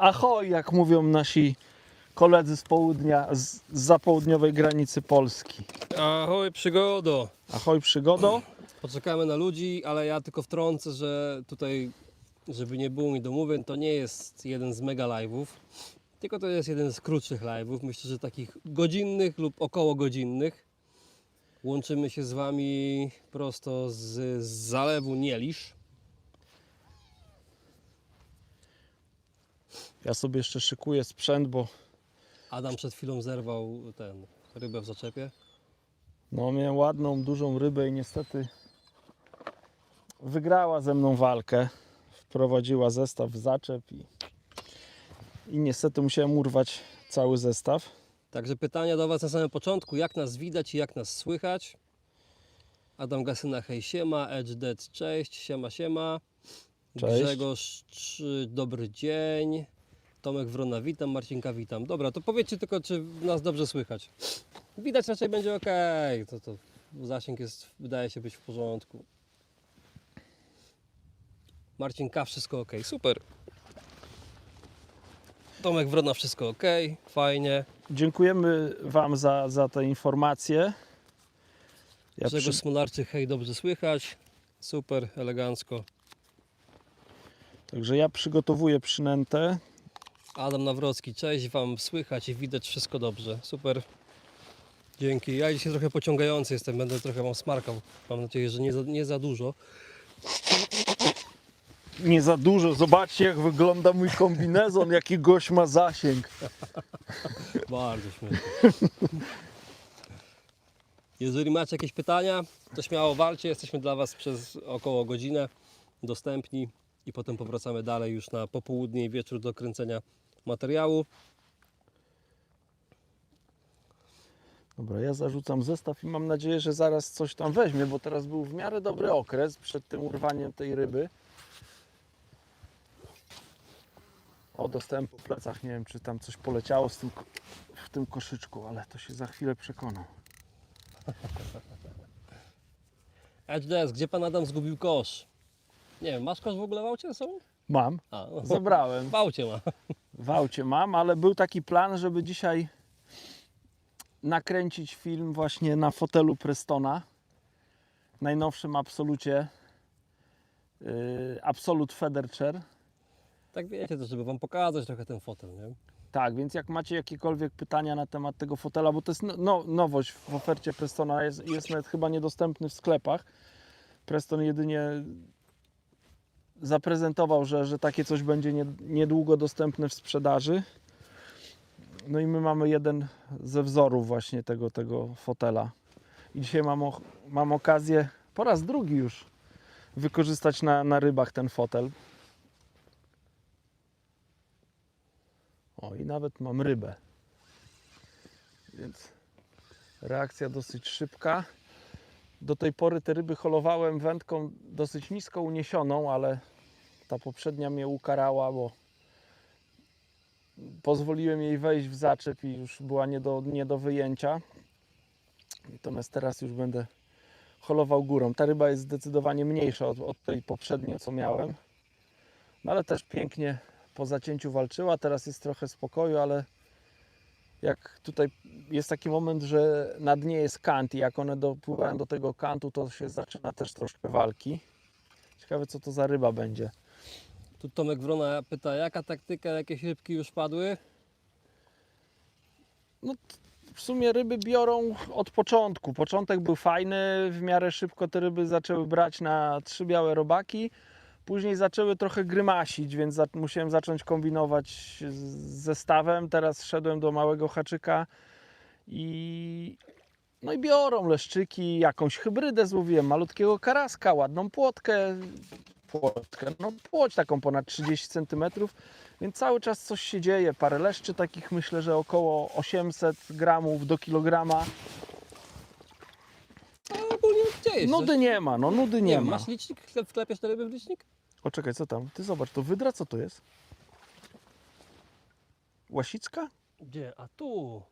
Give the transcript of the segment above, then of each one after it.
Ahoj, jak mówią nasi koledzy z południa, zza południowej granicy Polski. Ahoj przygodo! Ahoj, przygodo. Poczekamy na ludzi, ale ja tylko wtrącę, że tutaj, żeby nie było niedomówień, to nie jest jeden z mega live'ów, tylko to jest jeden z krótszych live'ów. Myślę, że takich godzinnych lub około godzinnych. Łączymy się z Wami prosto z zalewu Nielisz. Ja sobie jeszcze szykuję sprzęt, bo Adam przed chwilą zerwał rybę w zaczepie. no, miałem ładną, dużą rybę i niestety wygrała ze mną walkę. Wprowadziła zestaw w zaczep i niestety musiałem urwać cały zestaw. Także pytania do Was na samym początku. Jak nas widać i jak nas słychać? Adam Gasyna, hej siema, Edge Dead, cześć, siema siema. Cześć. Grzegorz, dobry dzień. Tomek Wrona, witam, Marcinka, witam. Dobra, to powiedzcie tylko, czy nas dobrze słychać. Widać raczej będzie ok. To zasięg jest, wydaje się być w porządku. Marcinka, wszystko ok, super. Tomek Wrona, wszystko ok, fajnie. Dziękujemy Wam za te informacje. Ja Grzegorz Smolarczy, hej, dobrze słychać. Super, elegancko. Także ja przygotowuję przynętę. Adam Nawrocki, cześć, Wam słychać i widać wszystko dobrze. Super. Dzięki. Ja dzisiaj trochę pociągający jestem, będę trochę Wam smarkał. Mam nadzieję, że nie za dużo. Nie za dużo. Zobaczcie, jak wygląda mój kombinezon, jaki gość ma zasięg. Bardzo śmiesznie. Jeżeli macie jakieś pytania, to śmiało walcie. Jesteśmy dla Was przez około godzinę dostępni i potem powracamy dalej już na popołudnie i wieczór do kręcenia materiału. Dobra, ja zarzucam zestaw i mam nadzieję, że zaraz coś tam weźmie, bo teraz był w miarę dobry okres przed tym urwaniem tej ryby. O, dostępu po plecach, nie wiem, czy tam coś poleciało w tym koszyczku, ale to się za chwilę przekonam. HDS, gdzie Pan Adam zgubił kosz? Nie wiem, masz kosz w ogóle w aucie ze sobą? Mam, A, zabrałem. w aucie ma. W aucie mam, ale był taki plan, żeby dzisiaj nakręcić film właśnie na fotelu Prestona. Najnowszym absolucie. Absolut Federchair. Tak wiecie też, żeby Wam pokazać trochę ten fotel, nie? Tak, więc jak macie jakiekolwiek pytania na temat tego fotela, bo to jest nowość w ofercie Prestona, jest nawet chyba niedostępny w sklepach. Preston jedynie zaprezentował, że takie coś będzie niedługo dostępne w sprzedaży. No i my mamy jeden ze wzorów właśnie tego fotela. I dzisiaj mam okazję po raz drugi już wykorzystać na rybach ten fotel. O, i nawet mam rybę. Więc reakcja dosyć szybka. Do tej pory te ryby holowałem wędką dosyć nisko uniesioną, ale ta poprzednia mnie ukarała, bo pozwoliłem jej wejść w zaczep i już była nie do wyjęcia. Natomiast teraz już będę holował górą. Ta ryba jest zdecydowanie mniejsza od tej poprzedniej, co miałem. No ale też pięknie po zacięciu walczyła. Teraz jest trochę spokoju, ale jak tutaj jest taki moment, że na dnie jest kant i jak one dopływają do tego kantu, to się zaczyna też troszkę walki. Ciekawe, co to za ryba będzie. Tu Tomek Wrona pyta, jaka taktyka, jakieś rybki już padły? No, w sumie ryby biorą od początku. Początek był fajny, w miarę szybko te ryby zaczęły brać na 3 białe robaki. Później zaczęły trochę grymasić, więc musiałem zacząć kombinować z zestawem. Teraz szedłem do małego haczyka no i biorą leszczyki, jakąś hybrydę złowiłem, malutkiego karaska, ładną płotkę, no płoć taką ponad 30 cm, więc cały czas coś się dzieje. Parę leszczy takich, myślę, że około 800 gramów do kilograma. A ogólnie dzieje się. Nudy nie ma, no nudy nie ma. Masz licznik? Wklepiasz te ryby w licznik? O, czekaj, co tam? Ty zobacz, to wydra, co to jest? Łasicka? Gdzie? A tu.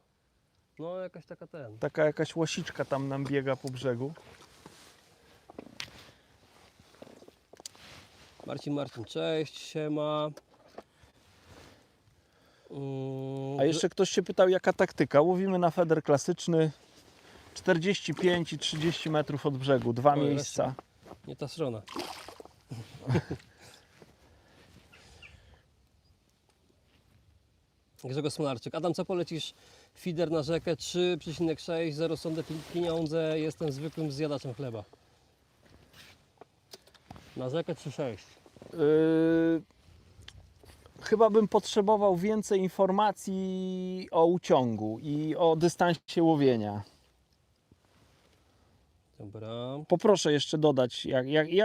No jakaś taka Taka jakaś łasiczka tam nam biega po brzegu. Marcin, cześć, siema. A jeszcze ktoś się pytał, jaka taktyka. Łowimy na feder klasyczny 45 i 30 metrów od brzegu, dwa Oj, miejsca. Nie ta strona. Grzegorz Smolarczyk. Adam, co polecisz? Feeder na rzekę 3,6, zero sondę pieniądze, jestem zwykłym zjadaczem chleba. Na rzekę 3,6. Chyba bym potrzebował więcej informacji o uciągu i o dystansie łowienia. Dobra. Poproszę jeszcze dodać,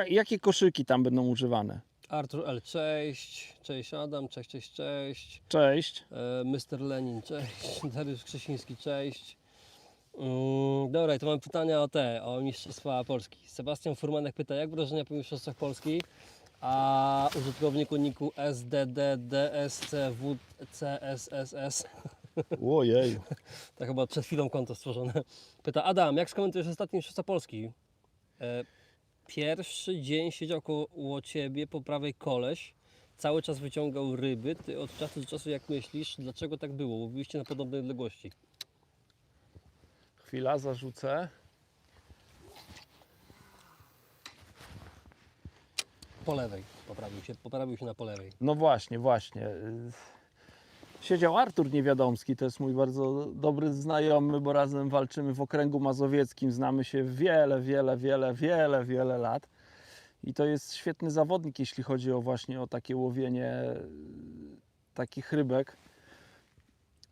jakie koszyki tam będą używane. Artur L, cześć. Cześć Adam, cześć, cześć, cześć. Cześć. Mr. Lenin, cześć. Dariusz Krzesiński, cześć. Dobra, i to mam pytania o Mistrzostwa Polski. Sebastian Furmanek pyta, jak wrażenia po Mistrzostwach Polski? A użytkownik uniku SDDDSCWCSSS, Ojej. tak chyba przed chwilą konto stworzone, pyta, Adam, jak skomentujesz ostatnie Mistrzostwa Polski? Pierwszy dzień siedział koło Ciebie po prawej koleś, cały czas wyciągał ryby. Ty od czasu do czasu, jak myślisz, dlaczego tak było? Łowiliście na podobnej odległości. Chwila, zarzucę. Po lewej poprawił się na po lewej. No właśnie. Siedział Artur Niewiadomski, to jest mój bardzo dobry znajomy, bo razem walczymy w okręgu mazowieckim. Znamy się wiele lat. I to jest świetny zawodnik, jeśli chodzi o takie łowienie takich rybek.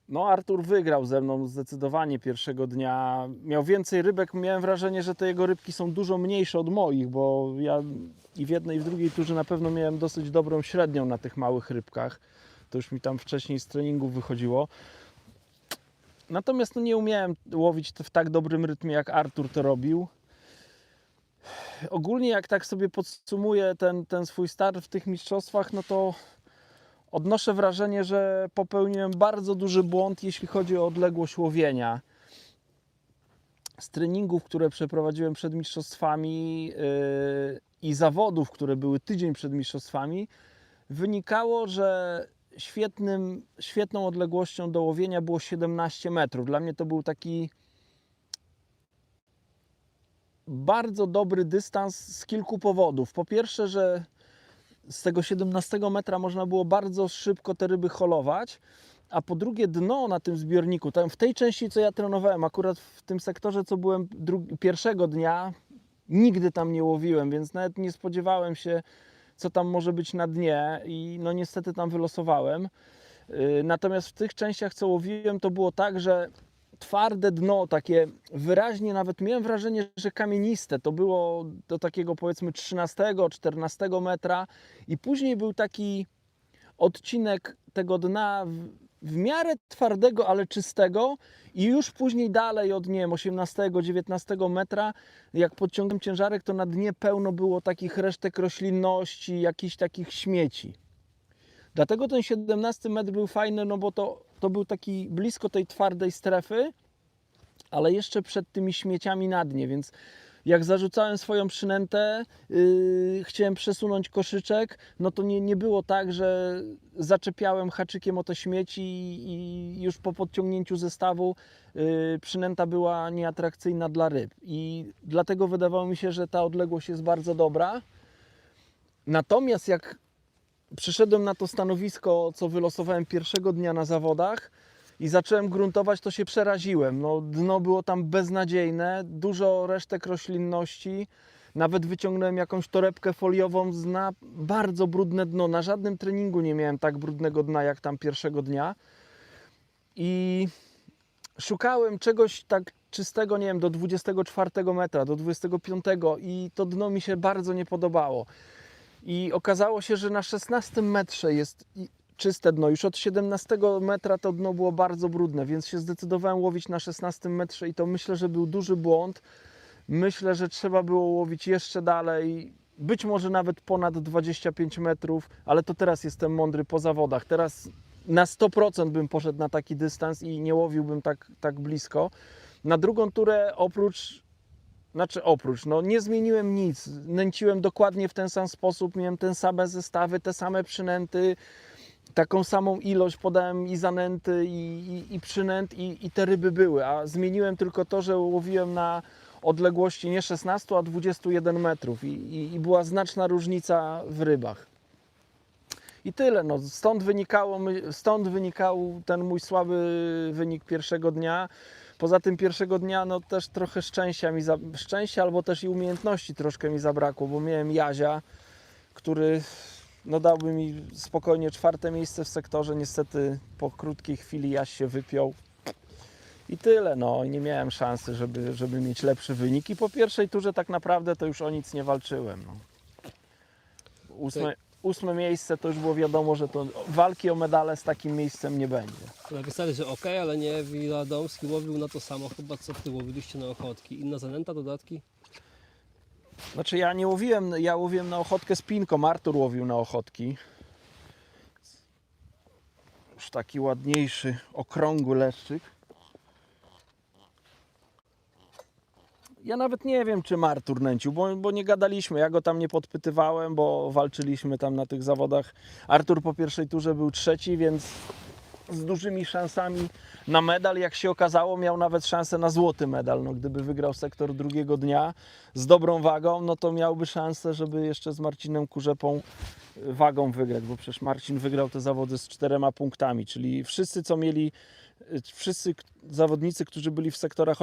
No Artur wygrał ze mną zdecydowanie pierwszego dnia. Miał więcej rybek, miałem wrażenie, że te jego rybki są dużo mniejsze od moich, bo ja i w jednej i w drugiej turze na pewno miałem dosyć dobrą średnią na tych małych rybkach. To już mi tam wcześniej z treningów wychodziło. Natomiast no, nie umiałem łowić w tak dobrym rytmie, jak Artur to robił. Ogólnie jak tak sobie podsumuję ten swój start w tych mistrzostwach, no to odnoszę wrażenie, że popełniłem bardzo duży błąd, jeśli chodzi o odległość łowienia. Z treningów, które przeprowadziłem przed mistrzostwami i zawodów, które były tydzień przed mistrzostwami, wynikało, że świetną odległością do łowienia było 17 metrów. Dla mnie to był taki bardzo dobry dystans z kilku powodów. Po pierwsze, że z tego 17 metra można było bardzo szybko te ryby holować, a po drugie dno na tym zbiorniku, tam w tej części, co ja trenowałem, akurat w tym sektorze, co byłem pierwszego dnia, nigdy tam nie łowiłem, więc nawet nie spodziewałem się, co tam może być na dnie i no niestety tam wylosowałem. Natomiast w tych częściach, co łowiłem, to było tak, że twarde dno, takie wyraźnie, nawet miałem wrażenie, że kamieniste, to było do takiego powiedzmy 13-14 metra i później był taki odcinek tego dna w miarę twardego, ale czystego i już później dalej od, nie wiem, 18-19 metra, jak podciągłem ciężarek, to na dnie pełno było takich resztek roślinności, jakichś takich śmieci. Dlatego ten 17 metr był fajny, no bo to był taki blisko tej twardej strefy, ale jeszcze przed tymi śmieciami na dnie, więc jak zarzucałem swoją przynętę, chciałem przesunąć koszyczek, no to nie było tak, że zaczepiałem haczykiem o te śmieci i już po podciągnięciu zestawu przynęta była nieatrakcyjna dla ryb. I dlatego wydawało mi się, że ta odległość jest bardzo dobra. Natomiast jak przyszedłem na to stanowisko, co wylosowałem pierwszego dnia na zawodach i zacząłem gruntować, to się przeraziłem. No, dno było tam beznadziejne, dużo resztek roślinności. Nawet wyciągnąłem jakąś torebkę foliową na bardzo brudne dno. Na żadnym treningu nie miałem tak brudnego dna jak tam pierwszego dnia. I szukałem czegoś tak czystego, nie wiem, do 24 metra, do 25 i to dno mi się bardzo nie podobało. I okazało się, że na 16 metrze jest czyste dno. Już od 17 metra to dno było bardzo brudne, więc się zdecydowałem łowić na 16 metrze i to myślę, że był duży błąd. Myślę, że trzeba było łowić jeszcze dalej, być może nawet ponad 25 metrów, ale to teraz jestem mądry po zawodach. Teraz na 100% bym poszedł na taki dystans i nie łowiłbym tak blisko. Na drugą turę no nie zmieniłem nic, nęciłem dokładnie w ten sam sposób, miałem te same zestawy, te same przynęty, taką samą ilość podałem i zanęty, i przynęt, i te ryby były, a zmieniłem tylko to, że łowiłem na odległości nie 16, a 21 metrów i była znaczna różnica w rybach. I tyle, no, stąd wynikał ten mój słaby wynik pierwszego dnia. Poza tym pierwszego dnia no też trochę szczęścia albo też i umiejętności troszkę mi zabrakło, bo miałem Jazia, który no dałby mi spokojnie 4. miejsce w sektorze. Niestety po krótkiej chwili Jaś się wypiął. I tyle, no i nie miałem szansy, żeby mieć lepszy wynik. I po pierwszej turze tak naprawdę to już o nic nie walczyłem. No. 8 miejsce to już było wiadomo, że to walki o medale z takim miejscem nie będzie. Napisali, że ok, ale nie, Wiladomski łowił na to samo chyba co ty łowiliście na ochotki. Inna zanęta, dodatki? Znaczy ja łowiłem na ochotkę z pinką, Artur łowił na ochotki. Już taki ładniejszy, okrągły leszczyk. Ja nawet nie wiem, czym Artur nęcił, bo nie gadaliśmy. Ja go tam nie podpytywałem, bo walczyliśmy tam na tych zawodach. Artur po pierwszej turze był 3, więc z dużymi szansami na medal. Jak się okazało, miał nawet szansę na złoty medal. No, gdyby wygrał sektor drugiego dnia z dobrą wagą, no to miałby szansę, żeby jeszcze z Marcinem Kurzepą wagą wygrać, bo przecież Marcin wygrał te zawody z 4 punktami, czyli wszyscy zawodnicy, którzy byli w sektorach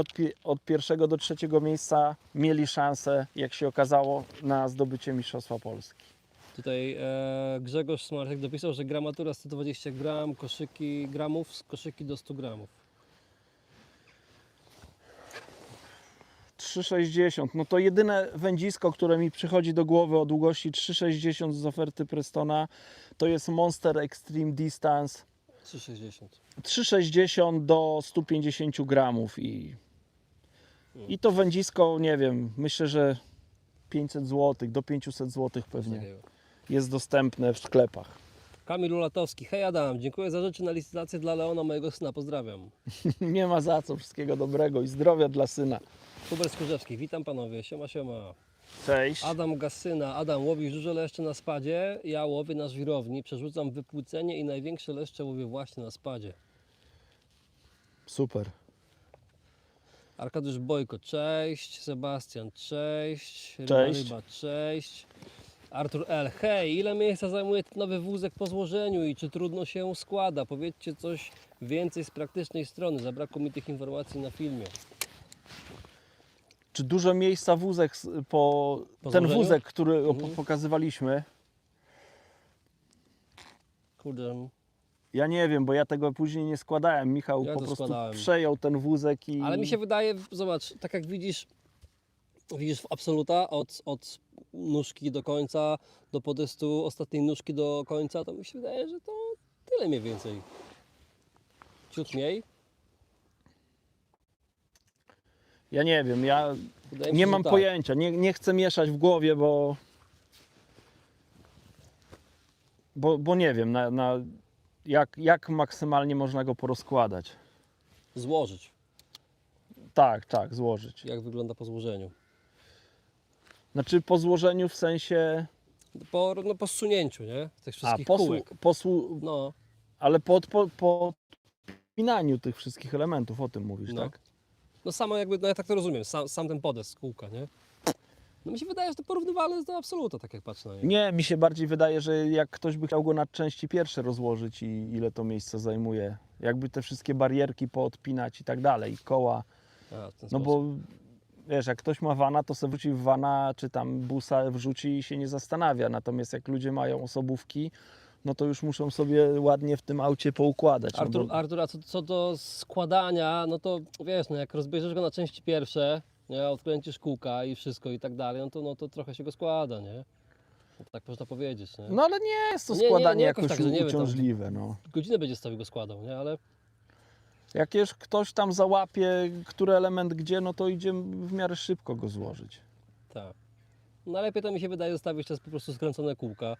od 1. do 3. miejsca, mieli szansę, jak się okazało, na zdobycie Mistrzostwa Polski. Tutaj Grzegorz Smartek dopisał, że gramatura 120 gram, koszyki do 100 gramów. 3,60. No to jedyne wędzisko, które mi przychodzi do głowy o długości 3,60 z oferty Prestona, to jest Monster Extreme Distance 3,60. 3,60 do 150 gramów i to wędzisko, nie wiem, myślę, że 500 zł, do 500 zł pewnie jest dostępne w sklepach. Kamil Ulatowski. Hej Adam, dziękuję za rzeczy na licytację dla Leona, mojego syna. Pozdrawiam. Nie ma za co, wszystkiego dobrego i zdrowia dla syna. Hubert Skórzewski. Witam panowie. Siema, siema. Cześć. Adam Gasyna. Adam, łowisz duże leszcze na spadzie? Ja łowię na żwirowni, przerzucam wypłycenie i największe leszcze łowię właśnie na spadzie. Super. Arkadiusz Bojko, cześć. Sebastian, cześć. Cześć. Ryba, cześć. Artur L. Hej, ile miejsca zajmuje ten nowy wózek po złożeniu i czy trudno się składa? Powiedzcie coś więcej z praktycznej strony. Zabrakło mi tych informacji na filmie. Czy dużo miejsca wózek, Po ten złożeniu? wózek, który pokazywaliśmy, Kurde. ja nie wiem, bo ja tego później nie składałem. Michał Ja po to prostu składałem. przejął ten wózek i... Ale mi się wydaje, zobacz, tak jak widzisz w absoluta od nóżki do końca, do podestu ostatniej nóżki do końca, to mi się wydaje, że to tyle mniej więcej. Ciut mniej. Ja nie wiem, ja Wydaje mi się, nie że mam tak. pojęcia, nie chcę mieszać w głowie, bo nie wiem, jak maksymalnie można go porozkładać. Złożyć, Tak, złożyć. jak wygląda po złożeniu. Znaczy po złożeniu w sensie... Po zsunięciu, nie? Tych wszystkich A, kółek. No, ale po odpinaniu tych wszystkich elementów, o tym mówisz, No. tak? no samo jakby, no ja tak to rozumiem, sam ten podest kółka, nie? No mi się wydaje, że to porównywalne jest do absoluta, tak jak patrzę na nie. Nie, mi się bardziej wydaje, że jak ktoś by chciał go na części pierwsze rozłożyć i ile to miejsca zajmuje, jakby te wszystkie barierki poodpinać i tak dalej, i koła, A, w ten no sposób. bo wiesz, jak ktoś ma vana, to sobie wrzuci w vana, czy tam busa wrzuci i się nie zastanawia, natomiast jak ludzie mają osobówki, no to już muszą sobie ładnie w tym aucie poukładać. Artur, bo... Artur, a co do składania, no to wiesz, no jak rozbierzesz go na części pierwsze, nie, odkręcisz kółka i wszystko i tak dalej, no to trochę się go składa, nie? No, tak można powiedzieć, nie? No ale nie jest to Nie, składanie nie jakoś jakoś tak, że nie wiem, tam- uciążliwe, no. Godzinę będzie sobie go składał, nie? Ale Jak już ktoś tam załapie, który element gdzie, no to idzie w miarę szybko go złożyć. tak. No lepiej to mi się wydaje zostawić teraz po prostu skręcone kółka,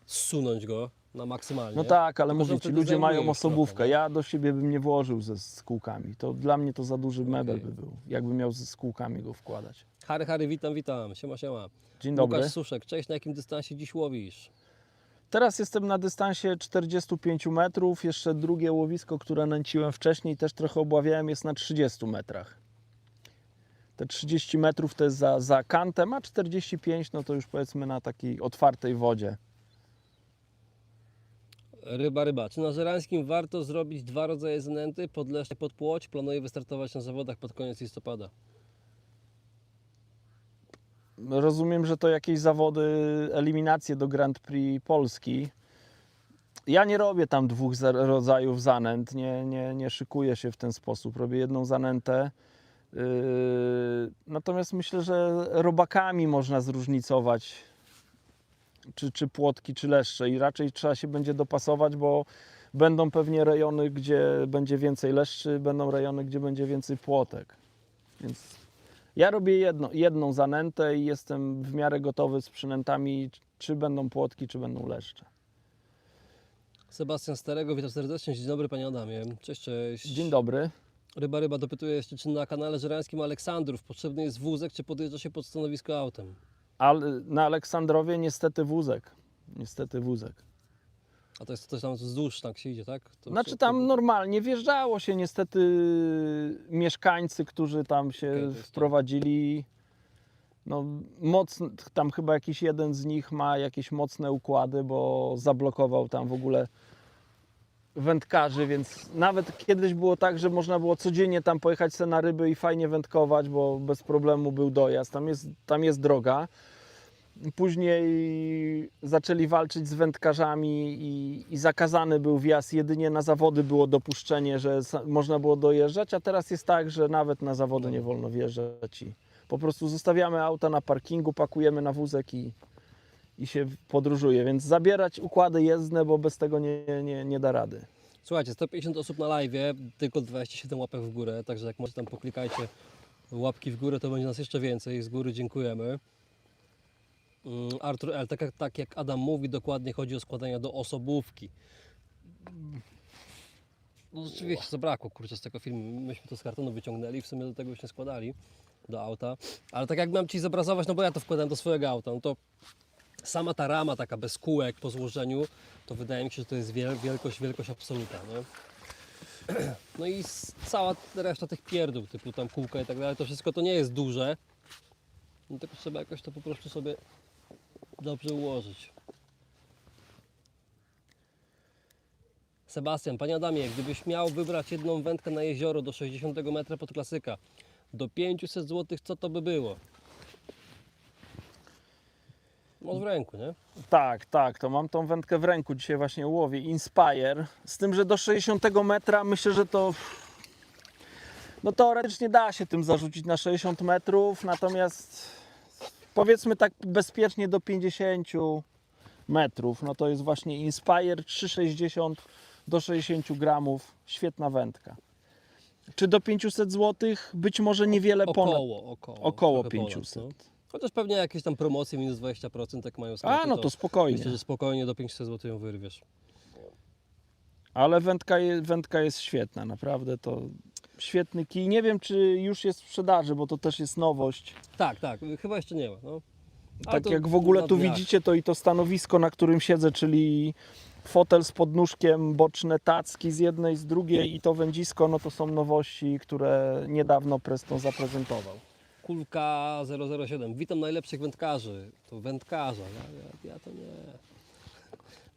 zsunąć go na maksymalnie. No tak, ale Tylko, że mówię ci, wtedy ludzie zajmuje mają już osobówkę. trochę, nie? Ja do siebie bym nie włożył z kółkami. To dla mnie to za duży mebel Okej. by był, jakbym miał z kółkami go wkładać. Harry, witam. Siema. Dzień dobry. Łukasz Suszek, cześć, na jakim dystansie dziś łowisz? Teraz jestem na dystansie 45 metrów. Jeszcze drugie łowisko, które nęciłem wcześniej, też trochę obławiałem, jest na 30 metrach. Te 30 metrów to jest za kantem, a 45 no to już powiedzmy na takiej otwartej wodzie. Ryba. Czy na Żerańskim warto zrobić 2 rodzaje zanęty, podleszcz i podpłoć? Planuję wystartować na zawodach pod koniec listopada. Rozumiem, że to jakieś zawody, eliminacje do Grand Prix Polski. Ja nie robię tam 2 rodzajów zanęt, nie szykuję się w ten sposób. Robię jedną zanętę. Natomiast myślę, że robakami można zróżnicować czy płotki, czy leszcze i raczej trzeba się będzie dopasować, bo będą pewnie rejony, gdzie będzie więcej leszczy, będą rejony, gdzie będzie więcej płotek. Więc ja robię jedną zanętę i jestem w miarę gotowy z przynętami, czy będą płotki, czy będą leszcze. Sebastian Starego, witam serdecznie. Dzień dobry panie Adamie. Cześć. Dzień dobry. Ryba dopytuje jeszcze, czy na kanale Żerańskim Aleksandrów potrzebny jest wózek, czy podjeżdża się pod stanowisko autem? Ale na Aleksandrowie niestety wózek. Niestety wózek. A to jest coś tam wzdłuż, tak się idzie, tak? To Znaczy tam normalnie wjeżdżało się niestety mieszkańcy, którzy tam się Okej, to jest wprowadzili. No, tam chyba jakiś jeden z nich ma jakieś mocne układy, bo zablokował tam w ogóle wędkarzy, więc nawet kiedyś było tak, że można było codziennie tam pojechać sobie na ryby i fajnie wędkować, bo bez problemu był dojazd. Tam jest droga. Później zaczęli walczyć z wędkarzami i zakazany był wjazd. Jedynie na zawody było dopuszczenie, że można było dojeżdżać, a teraz jest tak, że nawet na zawody nie wolno wjeżdżać. I po prostu zostawiamy auta na parkingu, pakujemy na wózek i się podróżuje. Więc zabierać układy jezdne, bo bez tego nie da rady. Słuchajcie, 150 osób na live, tylko 27 łapek w górę, także jak możecie tam poklikajcie łapki w górę, to będzie nas jeszcze więcej. Z góry dziękujemy. Artur L, tak jak Adam mówi, dokładnie chodzi o składania do osobówki. No rzeczywiście zabrakło, kurczę, z tego filmu. Myśmy to z kartonu wyciągnęli, w sumie do tego byśmy składali do auta. Ale tak jak miałem Ci zobrazować, no bo ja to wkładałem do swojego auta, no to sama ta rama taka bez kółek po złożeniu, to wydaje mi się, że to jest wielkość absolutna, nie? No i cała reszta tych pierdół, typu tam kółka i tak dalej, to wszystko to nie jest duże. No tylko trzeba jakoś to po prostu sobie dobrze ułożyć. Sebastian, panie Adamie, gdybyś miał wybrać jedną wędkę na jezioro do 60 metra pod klasyka, do 500 zł, co to by było? Masz w ręku, nie? Tak, to mam tą wędkę w ręku, dzisiaj właśnie łowię, Inspire, z tym, że do 60 metra myślę, że to no teoretycznie da się tym zarzucić na 60 metrów, natomiast powiedzmy tak bezpiecznie do 50 metrów, no to jest właśnie Inspire 3,60 do 60 gramów, świetna wędka. Czy do 500 zł? Być może niewiele ponad. Około trochę 500. Ponad, no. Chociaż pewnie jakieś tam promocje minus 20% jak mają sklepy, A, no to spokojnie. myślę, że spokojnie do 500 zł ją wyrwiesz. Ale wędka jest świetna, naprawdę to świetny kij. Nie wiem, czy już jest w sprzedaży, bo to też jest nowość. Tak, chyba jeszcze nie ma. No. Ale Tak to jak w ogóle na tu dniach. widzicie, to i to stanowisko, na którym siedzę, czyli fotel z podnóżkiem, boczne tacki z jednej, z drugiej i to wędzisko, no to są nowości, które niedawno Preston zaprezentował. Kulka 007. Witam najlepszych wędkarzy. To wędkarza, ja to nie.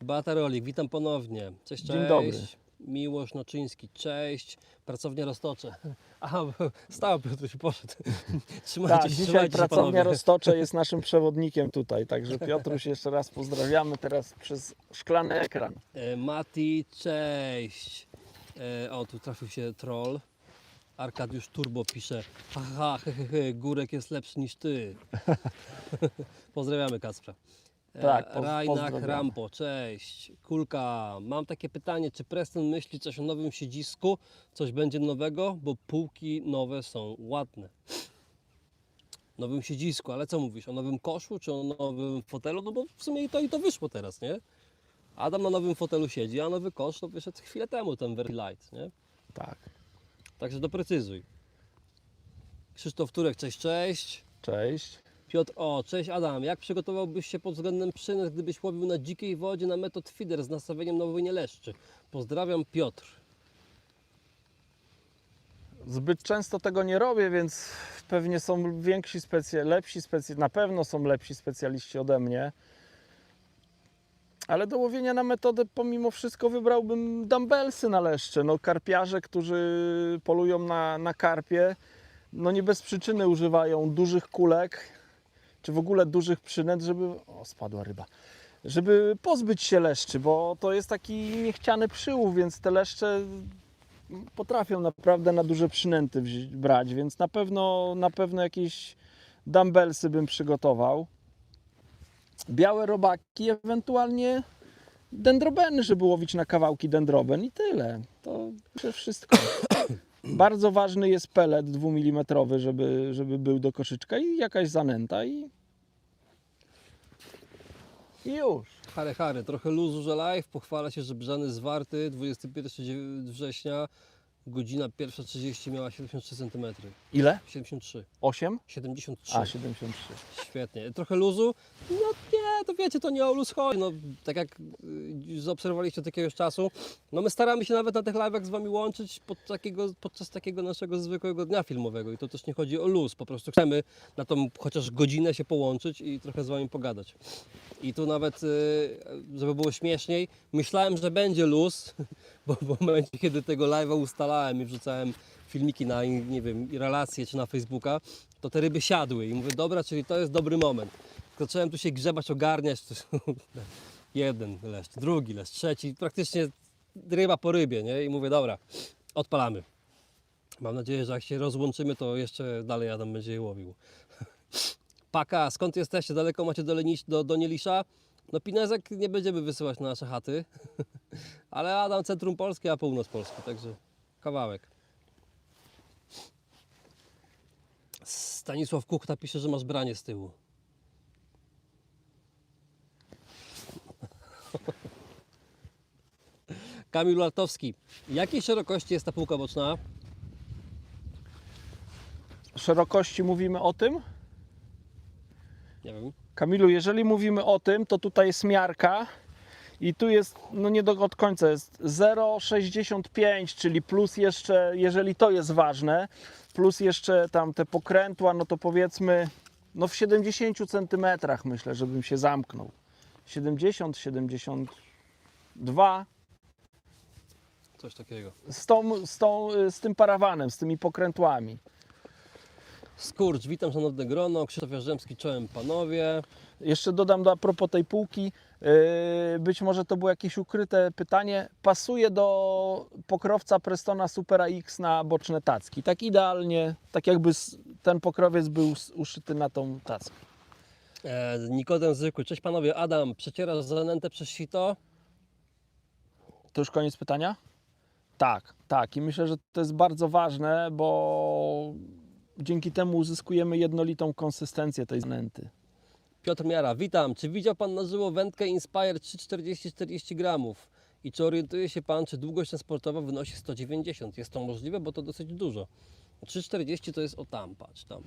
Beata Rolik, witam ponownie. Cześć. Dzień dobry. Miłosz Noczyński, cześć. Pracownia Roztocze. Aha, stał Piotruś, poszedł. Tak, dzisiaj trzymajcie się, pracownia panowie. Roztocze jest naszym przewodnikiem tutaj, także Piotruś jeszcze raz pozdrawiamy teraz przez szklany ekran. Mati, cześć. O, tu trafił się troll. Arkadiusz Turbo pisze, haha, Górek jest lepszy niż ty. Pozdrawiamy Kacpra. Tak, Rajnak pozdrawiamy. Rampo, cześć. Kulka, mam takie pytanie, czy Preston myśli coś o nowym siedzisku? Coś będzie nowego? Bo półki nowe są ładne. Nowym siedzisku, ale co mówisz? O nowym koszu, czy o nowym fotelu? No bo w sumie i to wyszło teraz, nie? Adam na nowym fotelu siedzi, a nowy kosz to wyszedł chwilę temu, ten Very Light, nie? Tak, Także doprecyzuj. Krzysztof Turek, cześć. cześć. Piotr, cześć Adam, jak przygotowałbyś się pod względem przynęt, gdybyś łowił na dzikiej wodzie na metod feeder z nastawieniem na łowienie leszczy? Pozdrawiam, Piotr. Zbyt często tego nie robię, więc pewnie są na pewno są lepsi specjaliści ode mnie. Ale do łowienia na metodę pomimo wszystko wybrałbym dumbbellsy na leszcze. No, karpiarze, którzy polują na karpie, no nie bez przyczyny używają dużych kulek, czy w ogóle dużych przynęt, żeby... O, spadła ryba. Żeby pozbyć się leszczy, bo to jest taki niechciany przyłów, więc te leszcze potrafią naprawdę na duże przynęty brać, więc na pewno jakieś dumbbellsy bym przygotował. Białe robaki, ewentualnie dendrobeny, żeby łowić na kawałki dendroben i tyle. To wszystko. Bardzo ważny jest pelet 2 mm, żeby był do koszyczka i jakaś zanęta i już. Hary, trochę luzu, że live. Pochwala się, że Brzany Zwarty, 21 września, godzina 1:30 miała 73 cm. Ile? 73. 8? 73. A, 73. Świetnie. Trochę luzu? No nie, to wiecie, to nie o luz chodzi. No, tak jak zaobserwowaliście od jakiegoś czasu, no my staramy się nawet na tych live'ach z Wami łączyć podczas takiego naszego zwykłego dnia filmowego i to też nie chodzi o luz, po prostu chcemy na tą chociaż godzinę się połączyć i trochę z Wami pogadać. I tu nawet, żeby było śmieszniej, myślałem, że będzie luz, bo w momencie, kiedy tego live'a ustalałem i wrzucałem filmiki na, nie wiem, relacje czy na Facebooka, to te ryby siadły i mówię, dobra, czyli to jest dobry moment. Zacząłem tu się grzebać, ogarniać, jeden leszcz, drugi leszcz, trzeci, praktycznie ryba po rybie, nie? I mówię, dobra, odpalamy. Mam nadzieję, że jak się rozłączymy, to jeszcze dalej Adam będzie je łowił. Paka, skąd jesteście? Daleko macie do Nielisza? No Pinezek nie będziemy wysyłać na nasze chaty, ale Adam centrum Polski, a północ Polski, także kawałek. Stanisław Kuchta pisze, że masz branie z tyłu. Kamil Latowski. Jakiej szerokości jest ta półka boczna? Szerokości mówimy o tym? Nie wiem. Kamilu, jeżeli mówimy o tym, to tutaj jest miarka i tu jest, no nie od końca, jest 0,65, czyli plus jeszcze, jeżeli to jest ważne, plus jeszcze tam te pokrętła, no to powiedzmy, no w 70 cm myślę, żebym się zamknął. 70, 72. Coś takiego. Z tym parawanem, z tymi pokrętłami. Skurcz, witam szanowne grono. Krzysztof Jarzemski, czołem panowie. Jeszcze dodam a propos tej półki, być może to było jakieś ukryte pytanie. Pasuje do pokrowca Prestona Supera X na boczne tacki. Tak idealnie, tak jakby ten pokrowiec był uszyty na tą tackę. Nikodem Zwykły, cześć panowie. Adam, przecierasz zanętę przez sito? To już koniec pytania? Tak, tak. I myślę, że to jest bardzo ważne, bo dzięki temu uzyskujemy jednolitą konsystencję tej zanęty. Piotr Miara, witam. Czy widział pan na żywo wędkę Inspire 340-40 gramów? I czy orientuje się pan, czy długość transportowa wynosi 190? Jest to możliwe, bo to dosyć dużo. 340 to jest tam, patrz, tam,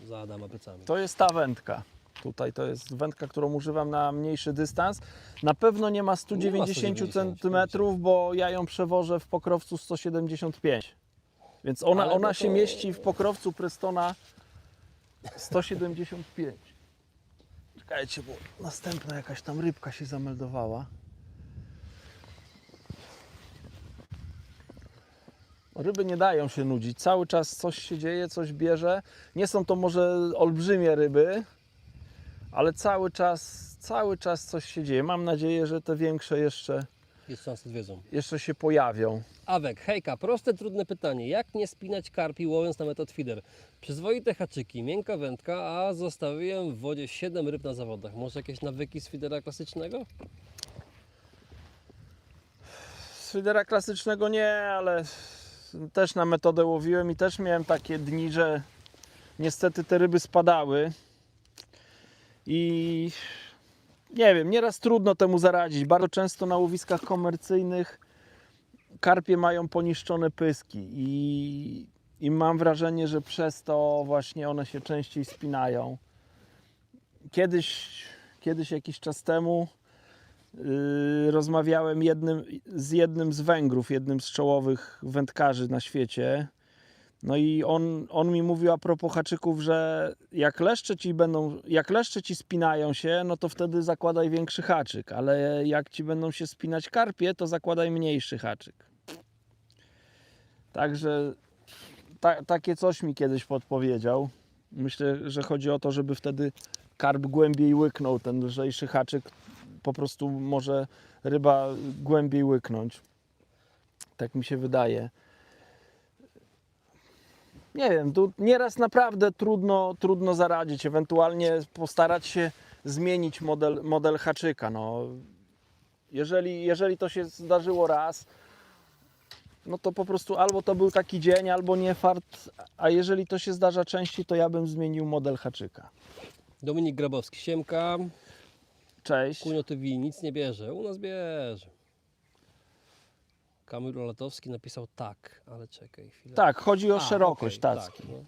za Adama plecami. To jest ta wędka. Tutaj to jest wędka, którą używam na mniejszy dystans. Na pewno nie ma 190 cm, bo ja ją przewożę w pokrowcu 175. Więc ona się mieści w pokrowcu Prestona 175. Czekajcie, bo następna jakaś tam rybka się zameldowała. Ryby nie dają się nudzić. Cały czas coś się dzieje, coś bierze. Nie są to może olbrzymie ryby, ale cały czas coś się dzieje. Mam nadzieję, że te większe jeszcze nas odwiedzą. Jeszcze się pojawią. Awek, hejka, proste, trudne pytanie. Jak nie spinać karpi łowiąc na metod feeder? Przyzwoite haczyki, miękka wędka, a zostawiłem w wodzie 7 ryb na zawodach. Może jakieś nawyki z feedera klasycznego? Z feedera klasycznego nie, ale też na metodę łowiłem i też miałem takie dni, że niestety te ryby spadały. I nie wiem, nieraz trudno temu zaradzić. Bardzo często na łowiskach komercyjnych karpie mają poniszczone pyski i i mam wrażenie, że przez to właśnie one się częściej spinają. Kiedyś jakiś czas temu rozmawiałem z jednym z Węgrów, jednym z czołowych wędkarzy na świecie. No i on mi mówił a propos haczyków, że jak leszcze ci spinają się, no to wtedy zakładaj większy haczyk, ale jak ci będą się spinać karpie, to zakładaj mniejszy haczyk. Także takie coś mi kiedyś podpowiedział. Myślę, że chodzi o to, żeby wtedy karp głębiej łyknął. Ten lżejszy haczyk po prostu może ryba głębiej łyknąć. Tak mi się wydaje. Nie wiem, tu nieraz naprawdę trudno zaradzić, ewentualnie postarać się zmienić model haczyka. No, jeżeli to się zdarzyło raz, no to po prostu albo to był taki dzień, albo nie fart, a jeżeli to się zdarza częściej, to ja bym zmienił model haczyka. Dominik Grabowski, siemka. Cześć. Kunio TV nic nie bierze, u nas bierze. Kamil Rolatowski napisał tak, ale czekaj chwilę. Tak, chodzi o szerokość okej, tacki. Tak, no.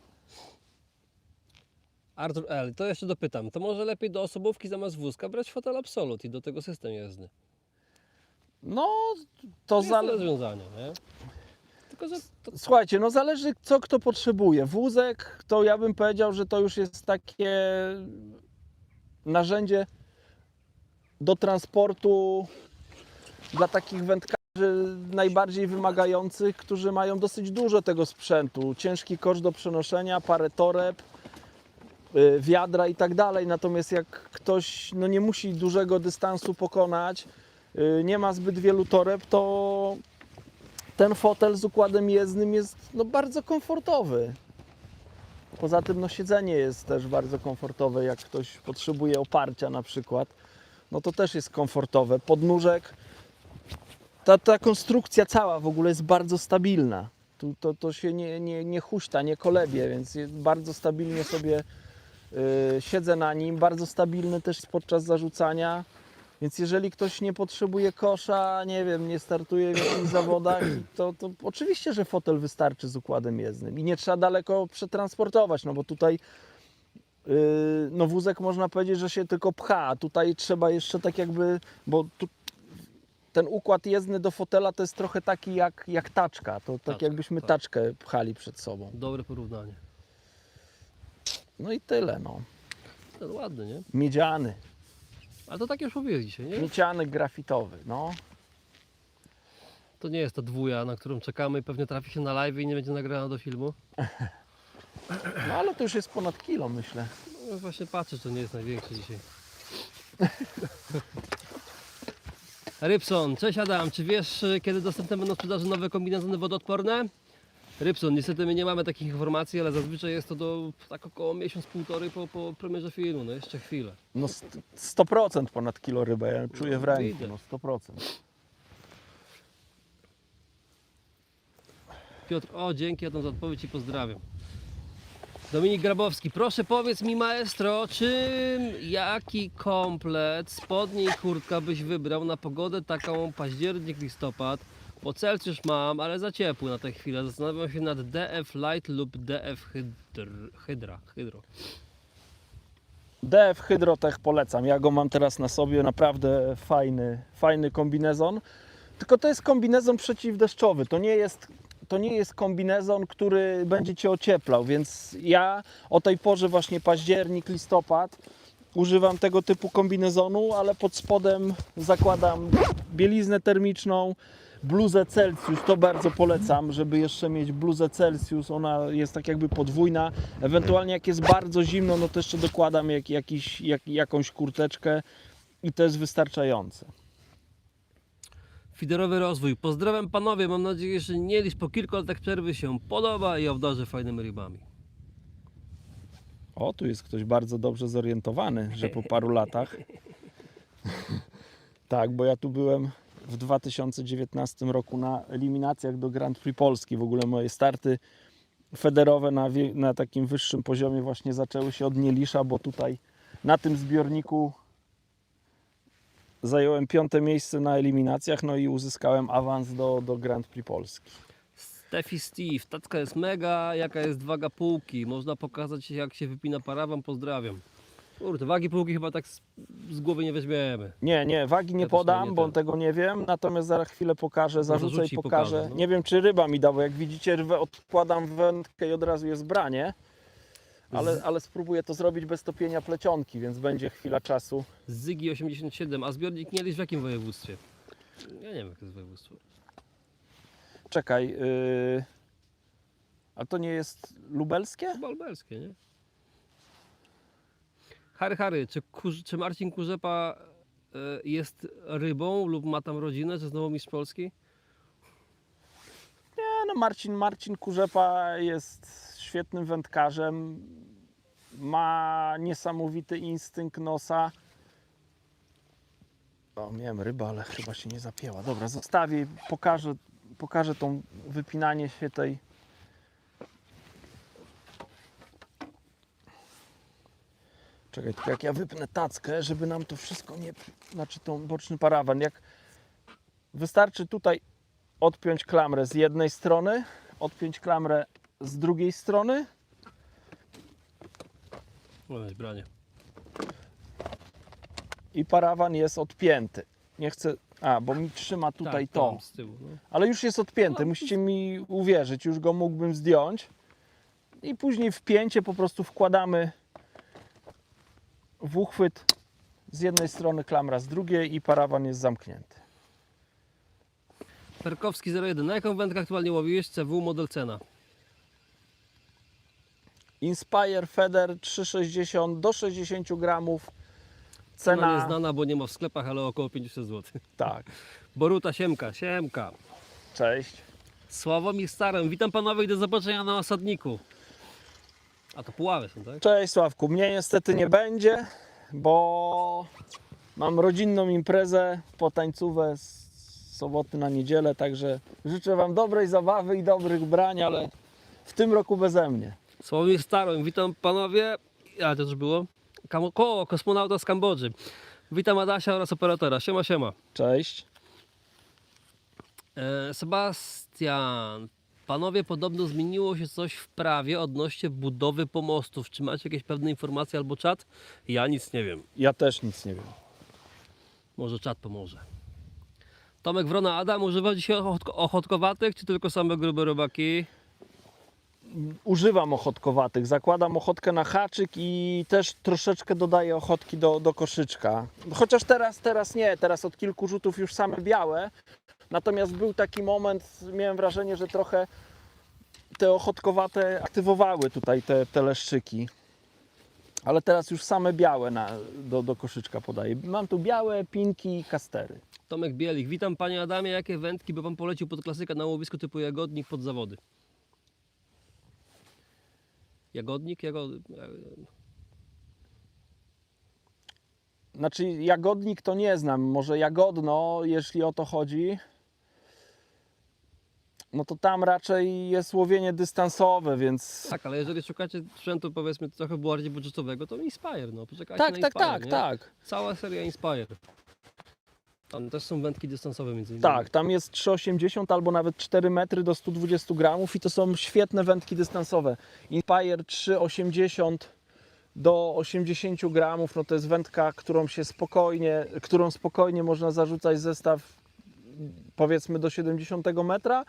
Artur L, to jeszcze dopytam, to może lepiej do osobówki zamiast wózka brać fotel Absolut i do tego system jezdny. No, to To jest zależy. rozwiązanie, nie? Tylko, że to Słuchajcie, no zależy co kto potrzebuje. Wózek to ja bym powiedział, że to już jest takie narzędzie do transportu dla takich wędkarzy najbardziej wymagających, którzy mają dosyć dużo tego sprzętu. Ciężki kosz do przenoszenia, parę toreb, wiadra i tak dalej. Natomiast jak ktoś nie musi dużego dystansu pokonać, nie ma zbyt wielu toreb, to ten fotel z układem jezdnym jest bardzo komfortowy. Poza tym siedzenie jest też bardzo komfortowe, jak ktoś potrzebuje oparcia na przykład, no to też jest komfortowe. Podnóżek, ta konstrukcja cała w ogóle jest bardzo stabilna. To się nie huśta, nie kolebie, więc bardzo stabilnie sobie siedzę na nim, bardzo stabilny też podczas zarzucania. Więc jeżeli ktoś nie potrzebuje kosza, nie wiem, nie startuje w jakichś zawodach, to oczywiście, że fotel wystarczy z układem jezdnym i nie trzeba daleko przetransportować, no bo tutaj wózek można powiedzieć, że się tylko pcha, a tutaj trzeba jeszcze tak jakby, bo tu, ten układ jezdny do fotela to jest trochę taki jak taczka, to tak Taczka, jakbyśmy tak. taczkę pchali przed sobą. dobre porównanie. No i tyle, no. To ładny, nie? Miedziany, Ale to tak już mówiłeś dzisiaj, nie? miedziany grafitowy, no. To nie jest ta dwuja, na którą czekamy i pewnie trafi się na live i nie będzie nagrana do filmu. No ale to już jest ponad kilo, myślę. No właśnie patrzę, że to nie jest największy dzisiaj. Rybson, cześć Adam, czy wiesz kiedy dostępne będą w sprzedaży nowe kombinezony wodoodporne? Rybson, niestety my nie mamy takich informacji, ale zazwyczaj jest to tak około miesiąc, półtorej po premierze filmu, no jeszcze chwilę. No 100% ponad kilo ryba, ja czuję w ręku, widzę. 100%. Piotr, o dzięki Adam za odpowiedź i pozdrawiam. Dominik Grabowski, proszę powiedz mi maestro, jaki komplet spodni i kurtka byś wybrał na pogodę taką październik, listopad? Bo Celsjusz mam, ale za ciepły na tę chwilę. Zastanawiam się nad DF Light lub DF Hydro. DF Hydrotech polecam, ja go mam teraz na sobie, naprawdę fajny kombinezon. Tylko to jest kombinezon przeciwdeszczowy, to nie jest kombinezon, który będzie Cię ocieplał, więc ja o tej porze właśnie październik, listopad używam tego typu kombinezonu, ale pod spodem zakładam bieliznę termiczną, bluzę Celsius, to bardzo polecam, żeby jeszcze mieć bluzę Celsius, ona jest tak jakby podwójna, ewentualnie jak jest bardzo zimno, no to jeszcze dokładam jakąś kurteczkę i to jest wystarczające. Fiderowy rozwój. Pozdrawiam panowie, mam nadzieję, że nie liczb po kilku latach przerwy się podoba i obdarzę fajnymi rybami. O, tu jest ktoś bardzo dobrze zorientowany, że po paru latach. Tak, bo ja tu byłem w 2019 roku na eliminacjach do Grand Prix Polski. W ogóle moje starty federowe na takim wyższym poziomie właśnie zaczęły się od Nielisza, bo tutaj na tym zbiorniku zająłem 5. miejsce na eliminacjach, no i uzyskałem awans do Grand Prix Polski. Tefi Steve, tacka jest mega, jaka jest waga półki? Można pokazać jak się wypina parawan, pozdrawiam. Kurde, wagi półki chyba tak z głowy nie weźmiemy. Nie, wagi nie Ja też podam, nie bo ten. tego nie wiem, natomiast zaraz chwilę pokażę, zarzucę zarzuci i i pokażę. pokaże, no. Nie wiem, czy ryba mi da, bo jak widzicie, rybę odkładam w wędkę i od razu jest branie, ale spróbuję to zrobić bez topienia plecionki, więc będzie chwila czasu. Zygi 87, a zbiornik nie lisz w jakim województwie? Ja nie wiem jakie jest województwo. Czekaj, a to nie jest lubelskie? Chyba lubelskie, nie? Harry, czy Marcin Kurzepa jest rybą lub ma tam rodzinę, czy znowu mistrz Polski? Nie, no Marcin Kurzepa jest świetnym wędkarzem, ma niesamowity instynkt nosa. O, miałem rybę, ale chyba się nie zapięła. Dobra, zostawię i pokażę tą wypinanie się tej. Czekaj, tylko jak ja wypnę tackę, żeby nam to wszystko nie... Znaczy tą boczny parawan. Jak wystarczy tutaj odpiąć klamrę z jednej strony, odpiąć klamrę z drugiej strony. No weź branie. I parawan jest odpięty. Nie chcę... A, bo mi trzyma tutaj tak, to. tam z tyłu. No. Ale już jest odpięty, No, musicie mi uwierzyć, już go mógłbym zdjąć. I później wpięcie po prostu wkładamy w uchwyt z jednej strony, klamra z drugiej i parawan jest zamknięty. Perkowski 01. Na jaką wędkę aktualnie łowisz? CW model cena. Inspire Feather 360 do 60 gramów. Cena Cena, nieznana, bo nie ma w sklepach, ale około 500 zł. tak, Boruta Siemka. cześć. Sławomir Starem. Witam panowie i do zobaczenia na osadniku. A to Puławy są, tak? Cześć Sławku, mnie niestety nie będzie, bo mam rodzinną imprezę po tańcówę z soboty na niedzielę, także życzę Wam dobrej zabawy i dobrych brań, ale w tym roku beze mnie. Sławomir Starem. Witam panowie. A to już było? Koło kosmonauta z Kambodży. Witam Adasia oraz operatora. Siema. Cześć. Sebastian. Panowie, podobno zmieniło się coś w prawie odnośnie budowy pomostów. Czy macie jakieś pewne informacje albo czat? Ja nic nie wiem. Ja też nic nie wiem. Może czat pomoże. Tomek Wrona, Adam, używa dzisiaj ochotkowatych, czy tylko same grube robaki? Używam ochotkowatych, zakładam ochotkę na haczyk i też troszeczkę dodaję ochotki do koszyczka. Chociaż teraz nie, teraz od kilku rzutów już same białe. Natomiast był taki moment, miałem wrażenie, że trochę te ochotkowate aktywowały tutaj te leszczyki. Ale teraz już same białe do koszyczka podaję. Mam tu białe, pinki i kastery. Tomek Bielik, witam panie Adamie, jakie wędki by pan polecił pod klasyka na łowisku typu jagodnik pod zawody? Jagodnik? Znaczy jagodnik to nie znam, może jagodno, jeśli o to chodzi. No to tam raczej jest łowienie dystansowe, więc... Tak, ale jeżeli szukacie sprzętu powiedzmy trochę bardziej budżetowego, to Inspire, no poczekajcie na Inspire, Tak, nie? tak. Cała seria Inspire. Tam też są wędki dystansowe między innymi. Tak, tam jest 3,80 albo nawet 4 metry do 120 gramów i to są świetne wędki dystansowe. Inspire 3,80 do 80 gramów, no to jest wędka, którą spokojnie można zarzucać zestaw powiedzmy do 70 metra.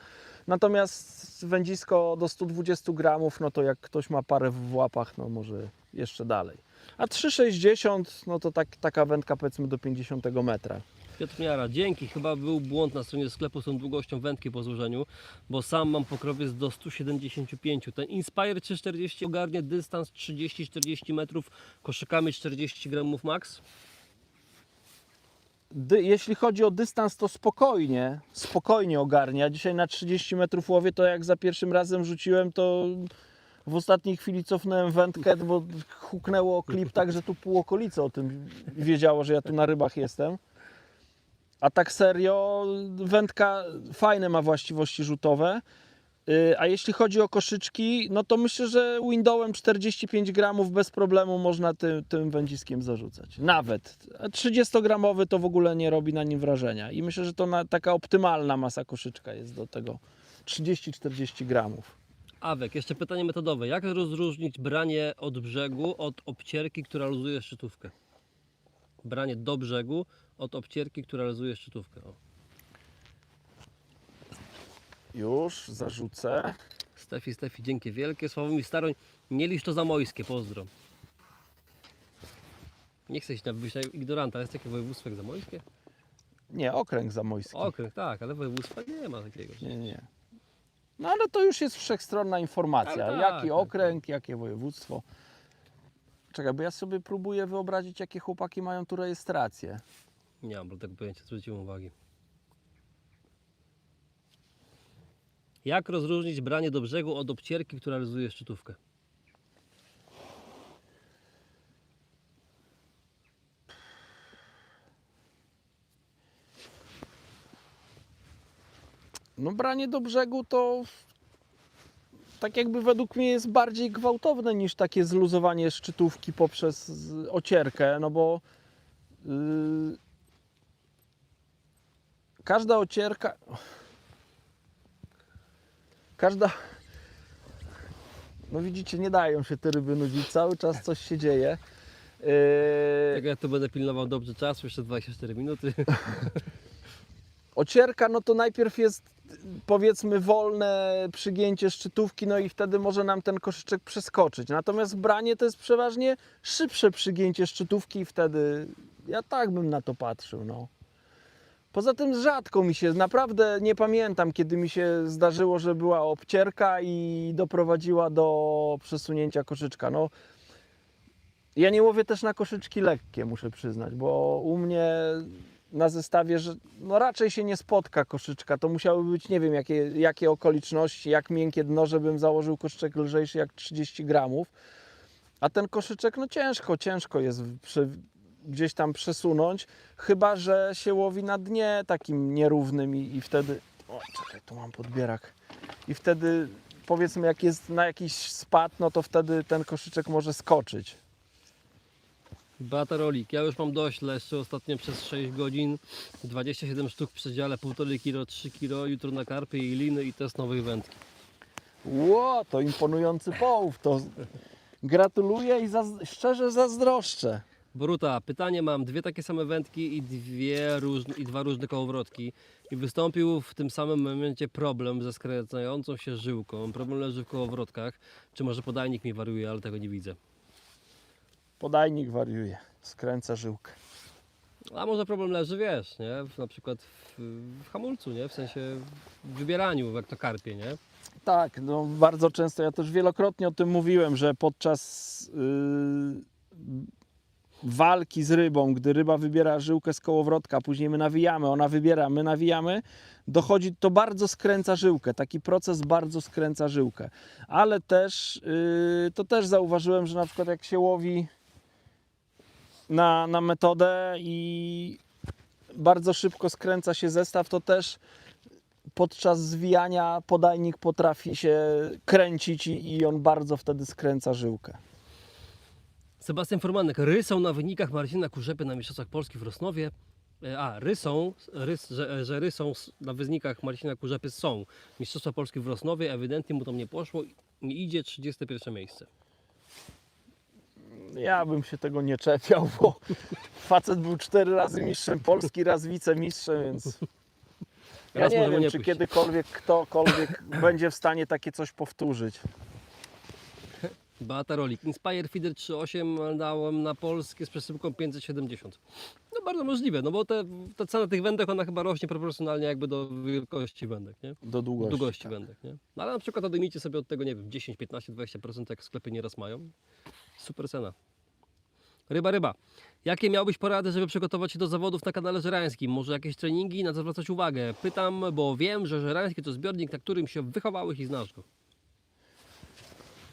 Natomiast wędzisko do 120 gramów, no to jak ktoś ma parę w łapach, no może jeszcze dalej. A 3,60 no to taka wędka powiedzmy do 50 metra. Piotr Miara, dzięki. Chyba był błąd na stronie sklepu z tą długością wędki po złożeniu, bo sam mam pokrowiec do 175. Ten Inspire 340 ogarnie dystans 30-40 metrów koszykami 40 gramów max. Jeśli chodzi o dystans, to spokojnie ogarnia. Dzisiaj na 30 metrów łowię, to jak za pierwszym razem rzuciłem, to w ostatniej chwili cofnąłem wędkę, bo huknęło o klip tak, że tu pół okolicy o tym wiedziało, że ja tu na rybach jestem. A tak serio, wędka fajne ma właściwości rzutowe. A jeśli chodzi o koszyczki, no to myślę, że windowem 45 gramów bez problemu można tym wędziskiem zarzucać. Nawet. A 30-gramowy to w ogóle nie robi na nim wrażenia. I myślę, że to taka optymalna masa koszyczka jest 30-40 gramów. Awek, jeszcze pytanie metodowe. Jak rozróżnić branie od brzegu od obcierki, która luzuje szczytówkę? Branie do brzegu od obcierki, która luzuje szczytówkę. O. Już zarzucę. Stefi, dzięki wielkie. Sławomir Staroń, nie licz to Zamojskie, pozdro. Nie chcę się wyjść na ignoranta, jest takie województwo jak Zamojskie? Nie, okręg zamojski. Okręg, tak, ale województwa nie ma takiego. Nie. No ale to już jest wszechstronna informacja. Ale tak, Jaki tak, okręg, jakie województwo. Czekaj, bo ja sobie próbuję wyobrazić, jakie chłopaki mają tu rejestrację. Nie mam tego pojęcia, zwróciłem uwagi. Jak rozróżnić branie do brzegu od obcierki, która luzuje szczytówkę? No branie do brzegu to tak jakby według mnie jest bardziej gwałtowne niż takie zluzowanie szczytówki poprzez ocierkę, no bo każda ocierka, no widzicie, nie dają się te ryby nudzić, cały czas coś się dzieje. Jak ja tu będę pilnował dobrze czasu, jeszcze 24 minuty. Ocierka, no to najpierw jest powiedzmy wolne przygięcie szczytówki, no i wtedy może nam ten koszyczek przeskoczyć. Natomiast branie to jest przeważnie szybsze przygięcie szczytówki i wtedy ja tak bym na to patrzył. No. Poza tym rzadko mi się, naprawdę nie pamiętam, kiedy mi się zdarzyło, że była obcierka i doprowadziła do przesunięcia koszyczka. No, ja nie łowię też na koszyczki lekkie, muszę przyznać, bo u mnie na zestawie, że no raczej się nie spotka koszyczka. To musiały być, nie wiem, jakie okoliczności, jak miękkie dno, żebym założył koszyczek lżejszy jak 30 gramów. A ten koszyczek, no ciężko jest gdzieś tam przesunąć, chyba że się łowi na dnie takim nierównym i wtedy... O, czekaj, tu mam podbierak. I wtedy, powiedzmy, jak jest na jakiś spad, no to wtedy ten koszyczek może skoczyć. Beata Rolik, ja już mam dość leszczy, ostatnio przez 6 godzin, 27 sztuk w przedziale, 1,5 kg, 3 kg, jutro na karpie i liny i test nowej wędki. Ło, to imponujący połów, to gratuluję i szczerze zazdroszczę. Boruta, pytanie mam, dwie takie same wędki i dwa różne kołowrotki i wystąpił w tym samym momencie problem ze skręcającą się żyłką. Problem leży w kołowrotkach, czy może podajnik mi wariuje, ale tego nie widzę. Podajnik wariuje, skręca żyłkę. A może problem leży, wiesz, nie? Na przykład w hamulcu, nie? W sensie w wybieraniu, jak to karpie, nie? Tak, no bardzo często, ja też wielokrotnie o tym mówiłem, że podczas walki z rybą, gdy ryba wybiera żyłkę z kołowrotka, później my nawijamy, ona wybiera, my nawijamy, to bardzo skręca żyłkę, taki proces bardzo skręca żyłkę. Ale też, to też zauważyłem, że na przykład jak się łowi na metodę i bardzo szybko skręca się zestaw, to też podczas zwijania podajnik potrafi się kręcić i on bardzo wtedy skręca żyłkę. Sebastian Formanek, rysą na wynikach Marcina Kurzepy na Mistrzostwach Polski w Rosnowie. Że rysą na wynikach Marcina Kurzepy są Mistrzostwa Polski w Rosnowie, ewidentnie mu tam nie poszło i idzie 31 miejsce. Ja bym się tego nie czepiał, bo facet był 4 razy mistrzem Polski, raz wicemistrzem, więc ja Raz nie może wiem, nie czy pójść. kiedykolwiek ktokolwiek będzie w stanie takie coś powtórzyć. Beata Rolik, Inspire Feeder 3.8 dałem na polskie z przesyłką 570. No bardzo możliwe, no bo ta cena tych wędek, ona chyba rośnie proporcjonalnie jakby do wielkości wędek, nie? Do długości. Tak. Wędek, nie? No ale na przykład odejmijcie sobie od tego, nie wiem, 10, 15, 20%, jak w sklepie nieraz mają. Super cena. Ryba. Jakie miałbyś porady, żeby przygotować się do zawodów na kanale żerańskim? Może jakieś treningi, na co zwracać uwagę? Pytam, bo wiem, że żerański to zbiornik, na którym się wychowałeś i znasz go.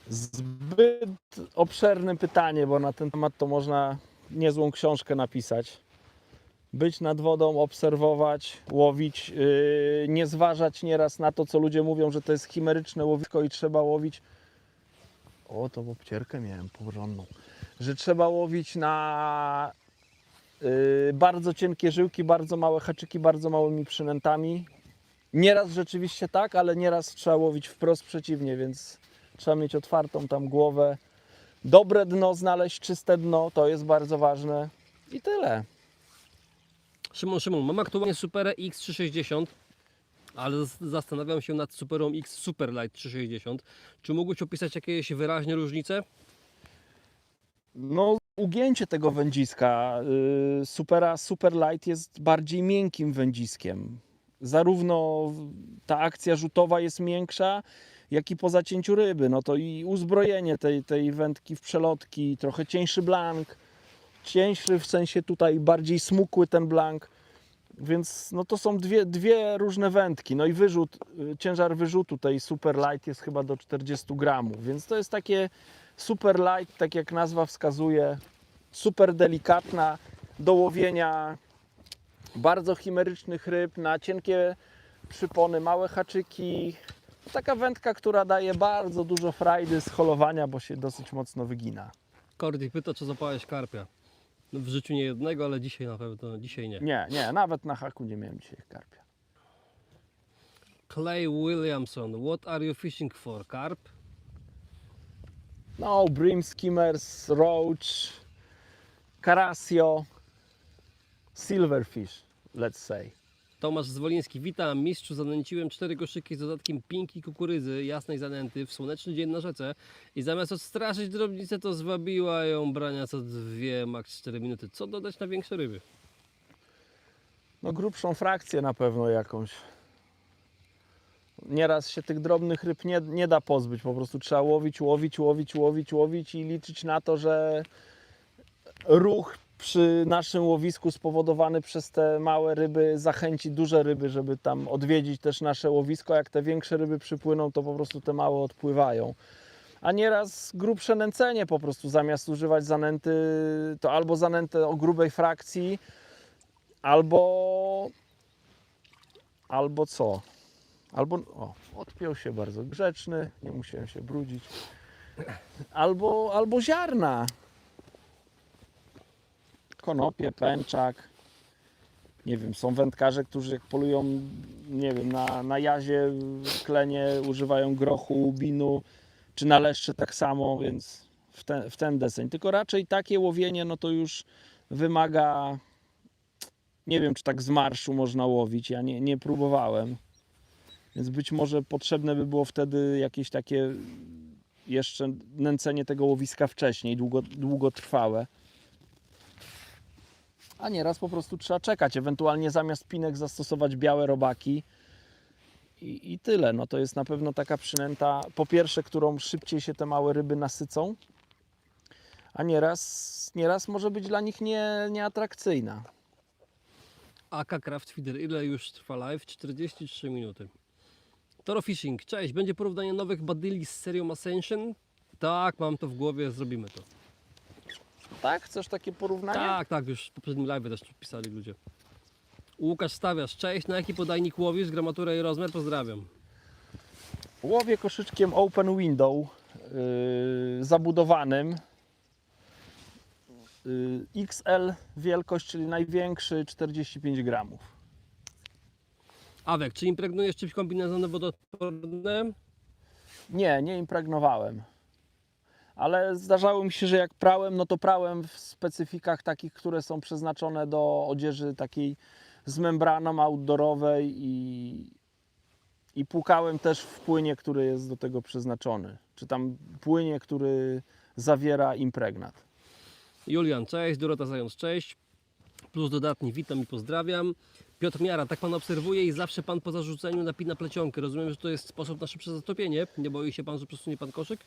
Zbyt obszerne pytanie, bo na ten temat to można niezłą książkę napisać. Być nad wodą, obserwować, łowić, nie zważać nieraz na to, co ludzie mówią, że to jest chimeryczne łowisko i trzeba łowić. O, to w obcierkę miałem porządną. Że trzeba łowić na bardzo cienkie żyłki, bardzo małe haczyki, bardzo małymi przynętami. Nieraz rzeczywiście tak, ale nieraz trzeba łowić wprost przeciwnie, więc trzeba mieć otwartą tam głowę. Dobre dno znaleźć, czyste dno, to jest bardzo ważne. I tyle. Szymon, mam aktualnie Superę X360, ale zastanawiam się nad Superą X Superlight 360. Czy mógłbyś opisać jakieś wyraźne różnice? No, ugięcie tego wędziska Supera Superlight jest bardziej miękkim wędziskiem. Zarówno ta akcja rzutowa jest miększa, jak i po zacięciu ryby. No to i uzbrojenie tej wędki w przelotki, trochę cieńszy blank, cieńszy w sensie tutaj bardziej smukły ten blank. Więc no to są dwie różne wędki. No i wyrzut, ciężar wyrzutu tej Superlight jest chyba do 40 gramów, więc to jest takie Super light, tak jak nazwa wskazuje, super delikatna do łowienia bardzo chimerycznych ryb na cienkie przypony, małe haczyki. Taka wędka, która daje bardzo dużo frajdy z holowania, bo się dosyć mocno wygina. Kordy pyta, czy złapałeś karpia. No w życiu nie jednego, ale dzisiaj na pewno, dzisiaj nie. Nie, nawet na haku nie miałem dzisiaj karpia. Clay Williamson, what are you fishing for? Carp? No, bream, skimmers, roach, carasio, silverfish, let's say. Tomasz Zwoliński, witam mistrzu, zanęciłem 4 koszyki z dodatkiem pinki kukurydzy, jasnej zanęty w słoneczny dzień na rzece i zamiast odstraszyć drobnicę, to zwabiła ją brania co 2, max 4 minuty. Co dodać na większe ryby? No, grubszą frakcję na pewno jakąś. Nieraz się tych drobnych ryb nie da pozbyć, po prostu trzeba łowić i liczyć na to, że ruch przy naszym łowisku spowodowany przez te małe ryby zachęci duże ryby, żeby tam odwiedzić też nasze łowisko. Jak te większe ryby przypłyną, to po prostu te małe odpływają. A nieraz grubsze nęcenie po prostu, zamiast używać zanęty, to albo zanętę o grubej frakcji, albo co? Albo odpiął się bardzo grzeczny, nie musiałem się brudzić. Albo ziarna. Konopie, pęczak. Nie wiem, są wędkarze, którzy jak polują, nie wiem, na jazie, klenie, używają grochu, binu, czy na leszcze tak samo, więc w ten deseń. Tylko raczej takie łowienie, no to już wymaga, nie wiem, czy tak z marszu można łowić, ja nie próbowałem. Więc być może potrzebne by było wtedy jakieś takie jeszcze nęcenie tego łowiska wcześniej, długotrwałe. A nieraz po prostu trzeba czekać, ewentualnie zamiast pinek zastosować białe robaki i tyle. No to jest na pewno taka przynęta, po pierwsze, którą szybciej się te małe ryby nasycą, a nieraz może być dla nich nieatrakcyjna. AK Craft Feeder, ile już trwa live? 43 minuty. Toro Fishing, cześć, będzie porównanie nowych badyli z serią Ascension? Tak, mam to w głowie, zrobimy to. Tak? Chcesz takie porównanie? Tak, już w poprzednim live też pisali ludzie. Łukasz Stawiasz, cześć, na jaki podajnik łowisz? Gramaturę i rozmiar, pozdrawiam. Łowię koszyczkiem open window zabudowanym. XL wielkość, czyli największy, 45 gramów. Awek, czy impregnujesz czymś kombinezonem wodoodpornym? Nie impregnowałem. Ale zdarzało mi się, że jak prałem, no to prałem w specyfikach takich, które są przeznaczone do odzieży takiej z membraną outdoorowej i płukałem też w płynie, który jest do tego przeznaczony. Czy tam płynie, który zawiera impregnat. Julian, cześć, Dorota Zając, cześć. Plus dodatni, witam i pozdrawiam. Piotr Miara, tak pan obserwuje i zawsze pan po zarzuceniu napina plecionkę. Rozumiem, że to jest sposób na szybsze zatopienie. Nie boi się pan, że przesunie pan koszyk?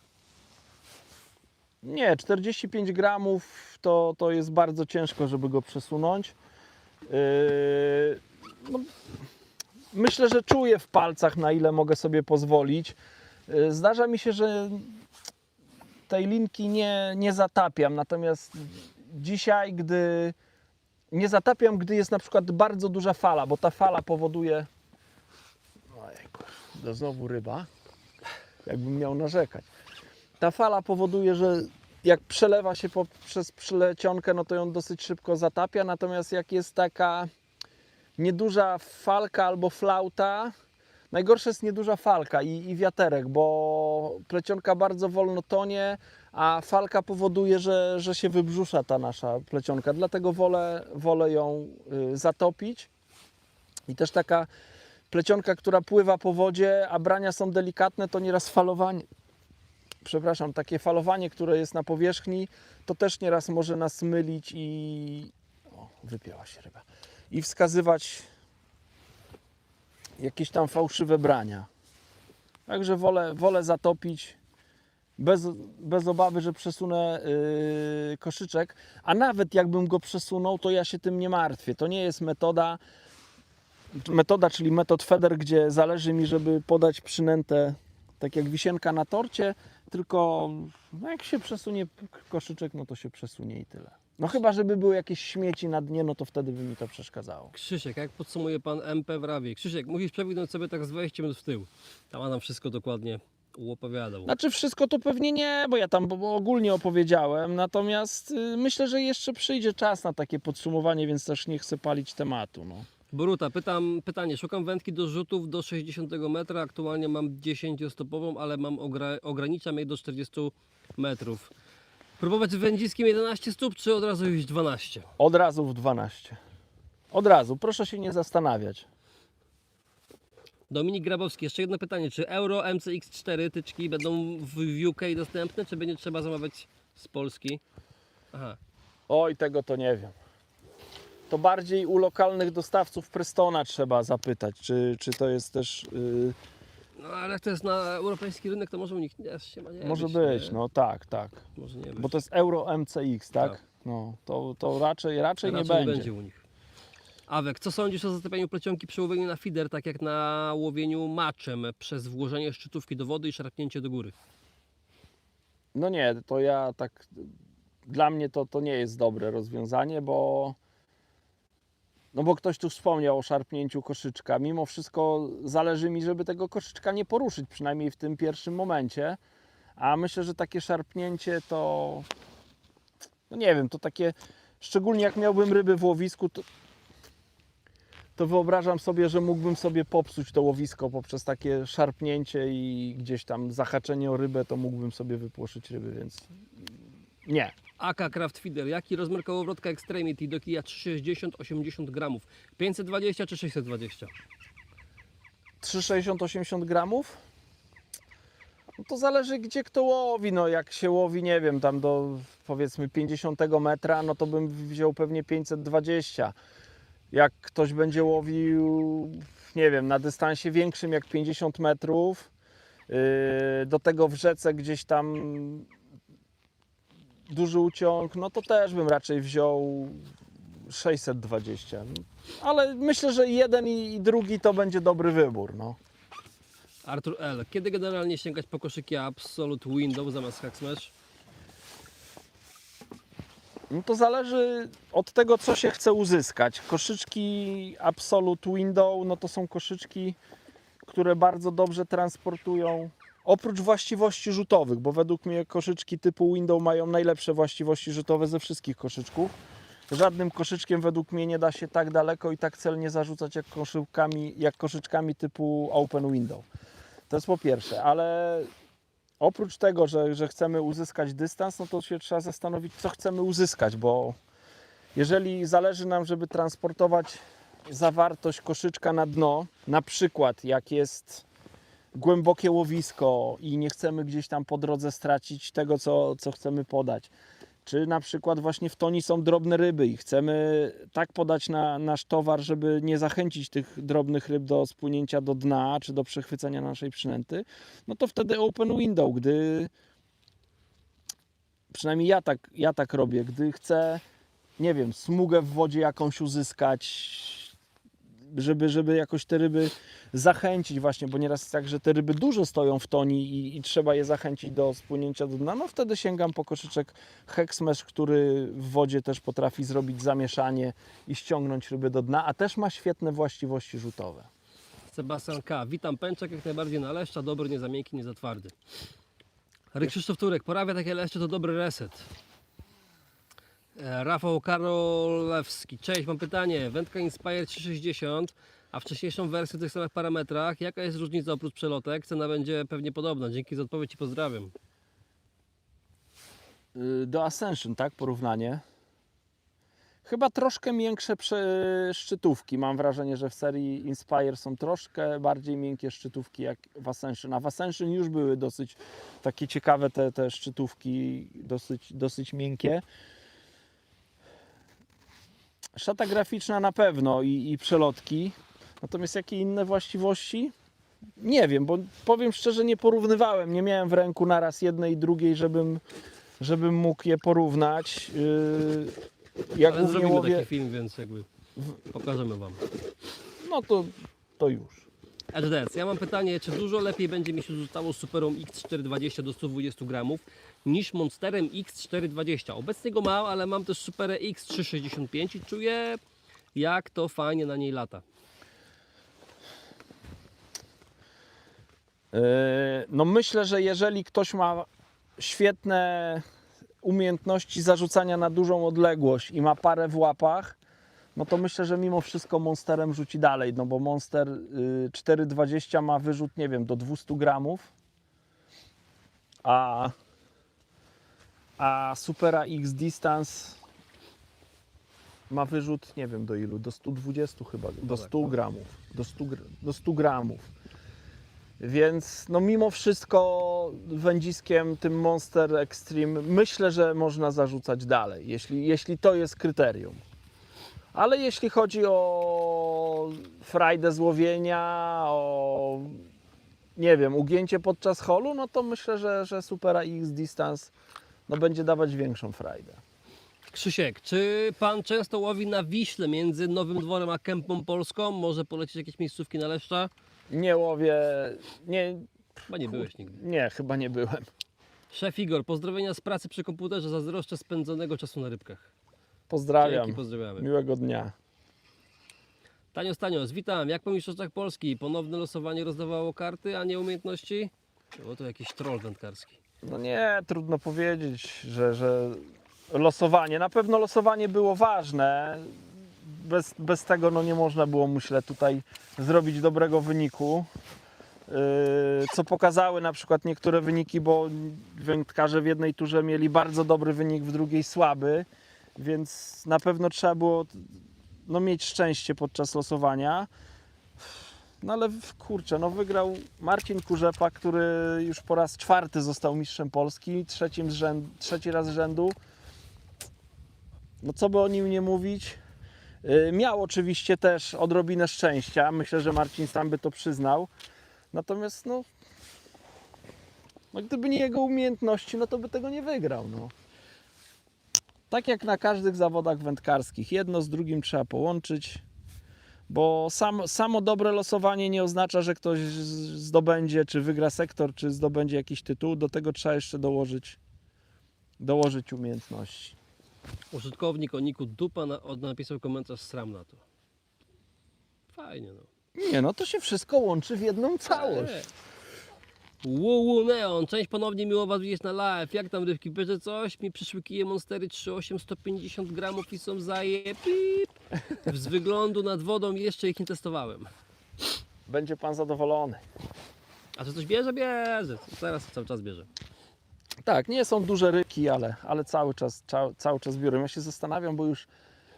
Nie, 45 gramów to jest bardzo ciężko, żeby go przesunąć. No, myślę, że czuję w palcach, na ile mogę sobie pozwolić. Zdarza mi się, że tej linki nie zatapiam, natomiast dzisiaj, nie zatapiam, gdy jest na przykład bardzo duża fala, bo ta fala powoduje... Ojejku, to znowu ryba, jakbym miał narzekać. Ta fala powoduje, że jak przelewa się przez przelecionkę, no to ją dosyć szybko zatapia, natomiast jak jest taka nieduża falka albo flauta, Najgorsze jest nieduża falka i wiaterek, bo plecionka bardzo wolno tonie, a falka powoduje, że się wybrzusza ta nasza plecionka. Dlatego wolę ją zatopić. I też taka plecionka, która pływa po wodzie, a brania są delikatne, to nieraz falowanie, takie falowanie, które jest na powierzchni, to też nieraz może nas mylić i... O, wypięła się ryba. I wskazywać jakieś tam fałszywe brania. Także wolę zatopić bez obawy, że przesunę koszyczek, a nawet jakbym go przesunął, to ja się tym nie martwię. To nie jest metoda, czyli metod Feder, gdzie zależy mi, żeby podać przynętę tak jak wisienka na torcie, tylko no jak się przesunie koszyczek, no to się przesunie i tyle. No chyba, żeby były jakieś śmieci na dnie, no to wtedy by mi to przeszkadzało. Krzysiek, jak podsumuje pan MP w Rawie? Krzysiek, musisz przewinąć sobie tak z 20 minut w tył. Tam Adam wszystko dokładnie uopowiadał. Znaczy wszystko to pewnie nie, bo ja tam ogólnie opowiedziałem, natomiast myślę, że jeszcze przyjdzie czas na takie podsumowanie, więc też nie chcę palić tematu. No. Boruta, pytanie. Szukam wędki do rzutów do 60 metra. Aktualnie mam 10-stopową, ale ograniczam jej do 40 metrów. Próbować z wędziskiem 11 stóp, czy od razu iść 12? Od razu w 12. Od razu, proszę się nie zastanawiać. Dominik Grabowski, jeszcze jedno pytanie. Czy Euro MCX4 tyczki będą w UK dostępne, czy będzie trzeba zamawiać z Polski? Aha. Oj, tego to nie wiem. To bardziej u lokalnych dostawców Prestona trzeba zapytać, czy to jest też... No ale jak to jest na europejski rynek, to może u nich nie może być. być, Nie? no tak. Może nie być. Bo to jest Euro MCX, tak? Tak. No, to raczej nie nie będzie. u nich. Awek, co sądzisz o zatopieniu plecionki przy łowieniu na feeder, tak jak na łowieniu maczem, przez włożenie szczytówki do wody i szarpnięcie do góry? No nie, to ja tak... Dla mnie to nie jest dobre rozwiązanie, bo ktoś tu wspomniał o szarpnięciu koszyczka. Mimo wszystko zależy mi, żeby tego koszyczka nie poruszyć, przynajmniej w tym pierwszym momencie. A myślę, że takie szarpnięcie to... No nie wiem, to takie... Szczególnie jak miałbym ryby w łowisku, to wyobrażam sobie, że mógłbym sobie popsuć to łowisko poprzez takie szarpnięcie i gdzieś tam zahaczenie o rybę, to mógłbym sobie wypłoszyć ryby, więc nie. AK Craft Feeder, jaki rozmiar kołowrotka Extremity do kija 360-80 gramów? 520 czy 620? 3,60-80 gramów? No to zależy, gdzie kto łowi. No jak się łowi, nie wiem, tam do powiedzmy 50 metra, no to bym wziął pewnie 520. Jak ktoś będzie łowił, nie wiem, na dystansie większym jak 50 metrów, do tego w rzece gdzieś tam duży uciąg, no to też bym raczej wziął 620. Ale myślę, że jeden i drugi to będzie dobry wybór. No. Artur L. Kiedy generalnie sięgać po koszyki Absolute Window zamiast Hack Smash? No to zależy od tego, co się chce uzyskać. Koszyczki Absolute Window, no to są koszyczki, które bardzo dobrze transportują, oprócz właściwości rzutowych, bo według mnie koszyczki typu Window mają najlepsze właściwości rzutowe ze wszystkich koszyczków. Żadnym koszyczkiem według mnie nie da się tak daleko i tak celnie zarzucać jak koszyczkami typu Open Window. To jest po pierwsze, ale oprócz tego, że chcemy uzyskać dystans, no to się trzeba zastanowić, co chcemy uzyskać, bo jeżeli zależy nam, żeby transportować zawartość koszyczka na dno, na przykład jak jest głębokie łowisko i nie chcemy gdzieś tam po drodze stracić tego, co chcemy podać, czy na przykład właśnie w toni są drobne ryby i chcemy tak podać nasz towar, żeby nie zachęcić tych drobnych ryb do spłynięcia do dna, czy do przechwycenia naszej przynęty, no to wtedy Open Window, gdy przynajmniej ja tak robię, gdy chcę, nie wiem, smugę w wodzie jakąś uzyskać, żeby jakoś te ryby zachęcić właśnie, bo nieraz jest tak, że te ryby dużo stoją w toni i trzeba je zachęcić do spłynięcia do dna, no wtedy sięgam po koszyczek Hack Smash, który w wodzie też potrafi zrobić zamieszanie i ściągnąć ryby do dna, a też ma świetne właściwości rzutowe. Sebastian K. Witam, pęczek jak najbardziej na leszcza, dobry, nie za miękki, nie za twardy. Krzysztof Turek, porawia takie leszcze to dobry reset. Rafał Karolewski, cześć, mam pytanie. Wędka Inspire 360 A wcześniejszą wersję w tych samych parametrach, jaka jest różnica oprócz przelotek? Cena będzie pewnie podobna. Dzięki za odpowiedź i pozdrawiam. Do Ascension, tak? Porównanie. Chyba troszkę miększe szczytówki. Mam wrażenie, że w serii Inspire są troszkę bardziej miękkie szczytówki jak w Ascension. A w Ascension już były dosyć takie ciekawe te szczytówki, dosyć miękkie. Szata graficzna na pewno i przelotki. Natomiast jakie inne właściwości? Nie wiem, bo powiem szczerze, nie porównywałem. Nie miałem w ręku naraz jednej i drugiej, żebym mógł je porównać. Ja Ale głównie zrobimy łowię, taki film, więc jakby pokażemy Wam. no to już. HDC, ja mam pytanie, czy dużo lepiej będzie mi się rzucało Superą X420 do 120 gramów niż Monsterem X420? Obecnie go mam, ale mam też Superę X365 i czuję, jak to fajnie na niej lata. No myślę, że jeżeli ktoś ma świetne umiejętności zarzucania na dużą odległość i ma parę w łapach, no to myślę, że mimo wszystko Monsterem rzuci dalej, no bo Monster 420 ma wyrzut, nie wiem, do 200 gramów, a Supera X Distance ma wyrzut, nie wiem do ilu, do 120 chyba, do 100 gramów, do 100 gramów. Więc no mimo wszystko wędziskiem tym Monster Extreme myślę, że można zarzucać dalej, jeśli to jest kryterium. Ale jeśli chodzi o frajdę z łowienia, o nie wiem, ugięcie podczas holu, no to myślę, że Supera X Distance no, będzie dawać większą frajdę. Krzysiek, czy Pan często łowi na Wiśle między Nowym Dworem a Kępą Polską? Może polecić jakieś miejscówki na Leszcza? Nie łowię, Chyba nie byłeś nigdy. nie, chyba nie byłem. Szef Igor, pozdrowienia z pracy przy komputerze, zazdroszczę spędzonego czasu na rybkach. Pozdrawiam, Dzięki, pozdrawiamy. miłego dnia. Tanios, witam. Jak po mistrzostwach Polski ponowne losowanie rozdawało karty, a nie umiejętności? No to jakiś troll wędkarski. No nie, trudno powiedzieć, że losowanie, na pewno losowanie było ważne. Bez tego no nie można było, myślę, tutaj zrobić dobrego wyniku. Co pokazały na przykład niektóre wyniki, bo wędkarze w jednej turze mieli bardzo dobry wynik, w drugiej słaby, więc na pewno trzeba było no, mieć szczęście podczas losowania. No ale kurczę, no wygrał Marcin Kurzepa, który już po raz 4 został mistrzem Polski, trzeci raz z rzędu. No co by o nim nie mówić. Miał oczywiście też odrobinę szczęścia, myślę, że Marcin sam by to przyznał. Natomiast no gdyby nie jego umiejętności, no to by tego nie wygrał. No. Tak jak na każdych zawodach wędkarskich, jedno z drugim trzeba połączyć, bo samo dobre losowanie nie oznacza, że ktoś zdobędzie, czy wygra sektor, czy zdobędzie jakiś tytuł. Do tego trzeba jeszcze dołożyć umiejętności. Użytkownik o niku Dupa napisał komentarz sram na to. Fajnie no. Nie, no to się wszystko łączy w jedną całość. Łuuu Neon, część ponownie miło Was widzieć na live. Jak tam rybki? Bierze coś? Mi przyszły kije Monstery 3,8, 150 gramów i są pip. Z wyglądu nad wodą jeszcze ich nie testowałem. Będzie pan zadowolony. A czy coś bierze? Bierze. Teraz cały czas bierze. Tak, nie są duże ryki, ale cały czas biorę. Ja się zastanawiam, bo już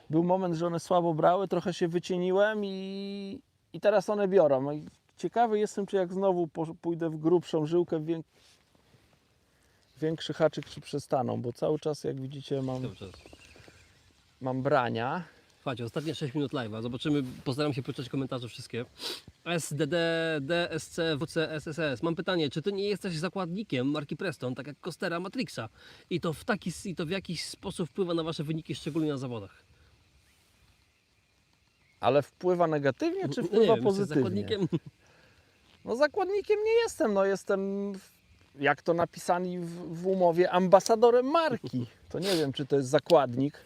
był moment, że one słabo brały, trochę się wycieniłem i teraz one biorą. No i ciekawy jestem, czy jak znowu pójdę w grubszą żyłkę, większy haczyk, czy przestaną, bo cały czas, jak widzicie, Cały czas. mam brania. Słuchajcie, ostatnie 6 minut live'a. Zobaczymy, postaram się poczytać komentarze wszystkie. SDD, DSC, WC, SSS. Mam pytanie, czy Ty nie jesteś zakładnikiem marki Preston, tak jak Costera Matrixa? I to w jakiś sposób wpływa na Wasze wyniki, szczególnie na zawodach? Ale wpływa negatywnie, czy Nie wpływa wiem, pozytywnie? jesteś zakładnikiem? No zakładnikiem nie jestem, no jestem, jak to napisali w umowie, ambasadorem marki. To nie wiem, czy to jest zakładnik.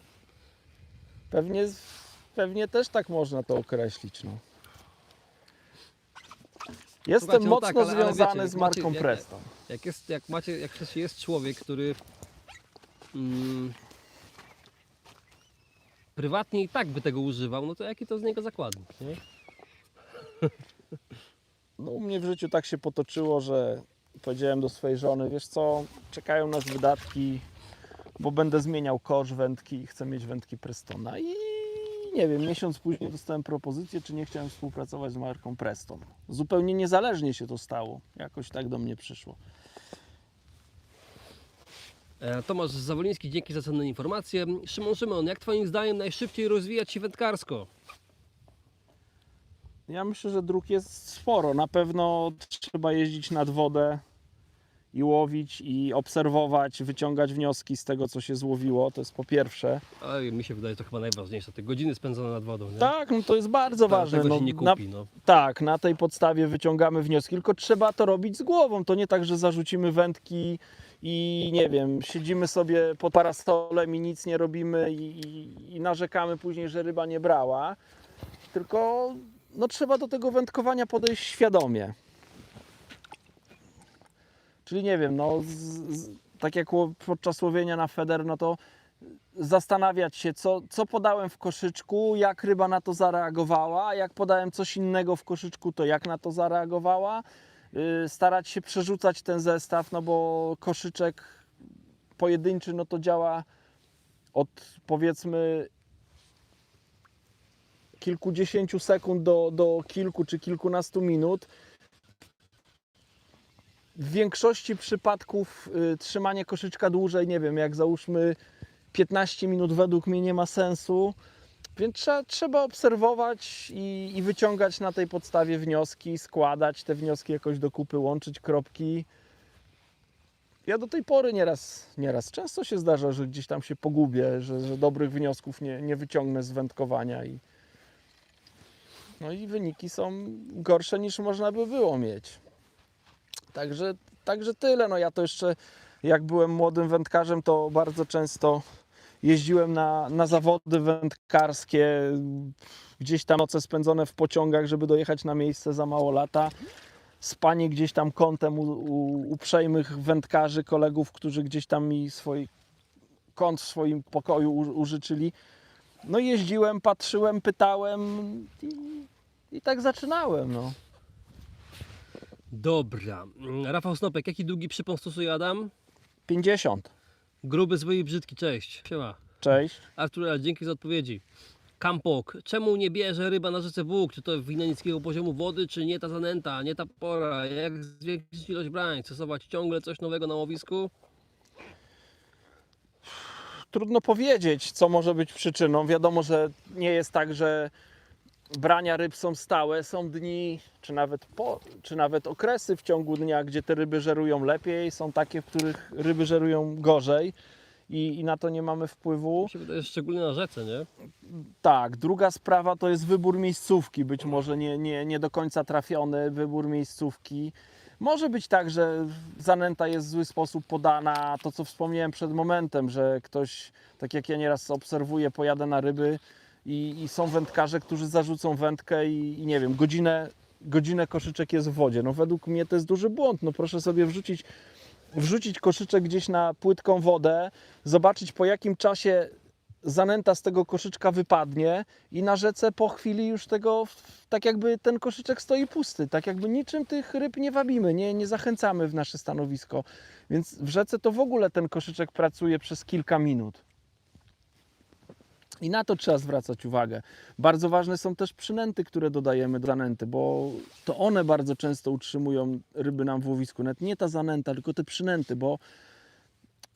Pewnie też tak można to określić. No. Jestem Słuchajcie, no mocno tak, ale związany wiecie, z marką Preston. Jak ktoś jest człowiek, który prywatnie i tak by tego używał, no to jaki to z niego zakładnik, nie? No u mnie w życiu tak się potoczyło, że powiedziałem do swojej żony, wiesz co, czekają nas wydatki, bo będę zmieniał kosz wędki i chcę mieć wędki Prestona. I nie wiem, miesiąc później dostałem propozycję, czy nie chciałem współpracować z marką Preston. Zupełnie niezależnie się to stało. Jakoś tak do mnie przyszło. Tomasz Zawoliński, dzięki za cenne informacje. Szymon, jak Twoim zdaniem najszybciej rozwijać się wędkarsko? Ja myślę, że dróg jest sporo. Na pewno trzeba jeździć nad wodę i łowić, i obserwować, wyciągać wnioski z tego, co się złowiło. To jest po pierwsze. Ale mi się wydaje, że to chyba najważniejsze, te godziny spędzone nad wodą, nie? Tak, no to jest bardzo ważne. Tego No, się nie kupi, no. tak, na tej podstawie wyciągamy wnioski, tylko trzeba to robić z głową. To nie tak, że zarzucimy wędki i nie wiem, siedzimy sobie pod parasolem i nic nie robimy i narzekamy później, że ryba nie brała. Tylko no, trzeba do tego wędkowania podejść świadomie. Czyli nie wiem, no, tak jak podczas łowienia na feder, no to zastanawiać się, co podałem w koszyczku, jak ryba na to zareagowała, a jak podałem coś innego w koszyczku, to jak na to zareagowała. Starać się przerzucać ten zestaw, no bo koszyczek pojedynczy, no to działa od powiedzmy kilkudziesięciu sekund do kilku czy kilkunastu minut. W większości przypadków trzymanie koszyczka dłużej, nie wiem, jak załóżmy 15 minut według mnie nie ma sensu, więc trzeba obserwować i wyciągać na tej podstawie wnioski, składać te wnioski jakoś do kupy, łączyć kropki. Ja do tej pory nieraz często się zdarza, że gdzieś tam się pogubię, że dobrych wniosków nie wyciągnę z wędkowania no i wyniki są gorsze niż można by było mieć. Także tyle. No ja to jeszcze jak byłem młodym wędkarzem, to bardzo często jeździłem na zawody wędkarskie, gdzieś tam noce spędzone w pociągach, żeby dojechać na miejsce za mało lata. Spanie gdzieś tam kątem u uprzejmych wędkarzy, kolegów, którzy gdzieś tam mi swój kąt w swoim pokoju użyczyli. No jeździłem, patrzyłem, pytałem i tak zaczynałem. No. Dobra. Rafał Snopek, jaki długi przypon stosuje Adam? 50. Gruby, zły i brzydki, cześć. Siema. Cześć. Artur, dzięki za odpowiedzi. Kampok, czemu nie bierze ryba na rzece Bóg? Czy to wina niskiego poziomu wody, czy nie ta zanęta, nie ta pora? Jak zwiększyć ilość brań? Stosować ciągle coś nowego na łowisku? Trudno powiedzieć, co może być przyczyną. Wiadomo, że nie jest tak, że brania ryb są stałe. Są dni, czy nawet okresy w ciągu dnia, gdzie te ryby żerują lepiej. Są takie, w których ryby żerują gorzej i na to nie mamy wpływu. Mi się wydaje, że szczególnie na rzece, nie? Tak, druga sprawa to jest wybór miejscówki. Być może nie do końca trafiony wybór miejscówki. Może być tak, że zanęta jest w zły sposób podana. To, co wspomniałem przed momentem, że ktoś, tak jak ja nieraz obserwuję, pojadę na ryby i są wędkarze, którzy zarzucą wędkę i nie wiem, godzinę koszyczek jest w wodzie. No według mnie to jest duży błąd. No proszę sobie wrzucić koszyczek gdzieś na płytką wodę, zobaczyć po jakim czasie zanęta z tego koszyczka wypadnie i na rzece po chwili już tego, tak jakby ten koszyczek stoi pusty, tak jakby niczym tych ryb nie wabimy, nie zachęcamy w nasze stanowisko. Więc w rzece to w ogóle ten koszyczek pracuje przez kilka minut. I na to trzeba zwracać uwagę. Bardzo ważne są też przynęty, które dodajemy do zanęty, bo to one bardzo często utrzymują ryby nam w łowisku. Nawet nie ta zanęta, tylko te przynęty, bo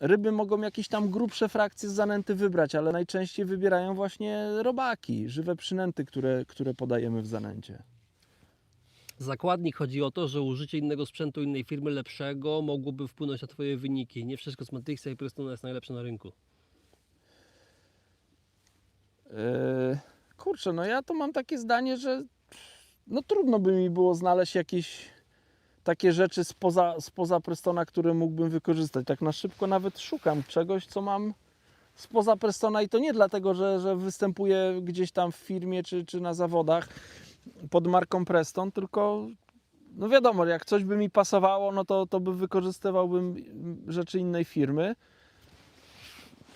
ryby mogą jakieś tam grubsze frakcje z zanęty wybrać, ale najczęściej wybierają właśnie robaki, żywe przynęty, które podajemy w zanęcie. Zakładnik chodzi o to, że użycie innego sprzętu innej firmy lepszego mogłoby wpłynąć na Twoje wyniki. Nie wszystko z Matrixa i Prestona jest najlepsze na rynku. Kurczę, no ja to mam takie zdanie, że no trudno by mi było znaleźć jakieś takie rzeczy spoza Prestona, które mógłbym wykorzystać. Tak na szybko nawet szukam czegoś, co mam spoza Prestona i to nie dlatego, że występuję gdzieś tam w firmie czy na zawodach pod marką Preston, tylko no wiadomo, jak coś by mi pasowało, no to wykorzystywałbym rzeczy innej firmy.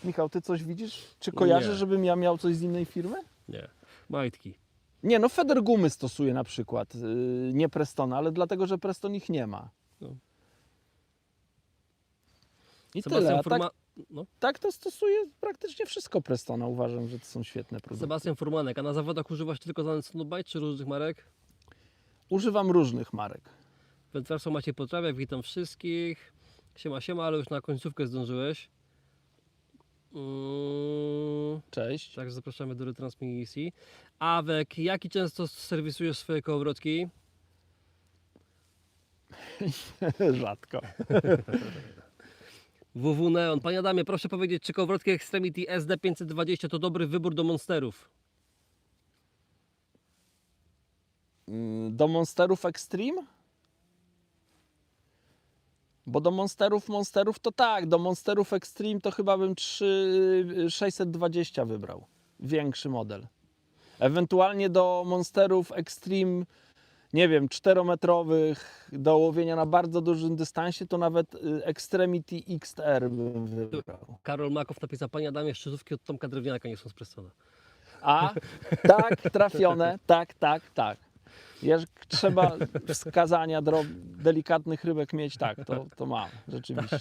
Michał, ty coś widzisz? Czy kojarzysz, Nie. żebym ja miał coś z innej firmy? Nie. Majtki. Nie, no Feder gumy stosuje na przykład, nie Prestona, ale dlatego, że Preston ich nie ma. No. I Sebastian tyle, a tak, Furman... No. tak to stosuje praktycznie wszystko Prestona. Uważam, że to są świetne produkty. Sebastian Furmanek, a na zawodach używasz tylko Lancet Bite czy różnych marek? Używam różnych marek. Wędkarstwo Maciej Potrawiak, witam wszystkich. Siema, siema, ale już na końcówkę zdążyłeś. Cześć. Także zapraszamy do retransmisji. Awek, jaki często serwisujesz swoje kołowrotki? Rzadko. WW Neon. Panie Adamie, proszę powiedzieć, czy kołowrotki Extremity SD520 to dobry wybór do monsterów? Do Monsterów Extreme? Bo do Monsterów to tak, do Monsterów Extreme to chyba bym 620 wybrał. Większy model. Ewentualnie do Monsterów Extreme, nie wiem, 4-metrowych, do łowienia na bardzo dużym dystansie, to nawet Extremity XTR bym wybrał. Karol Makow napisał, panie Adamie, szczytówki od Tomka Drewniaka nie są z Prestona. A, tak, trafione, tak. Jak trzeba wskazania delikatnych rybek mieć, tak, to mam, rzeczywiście.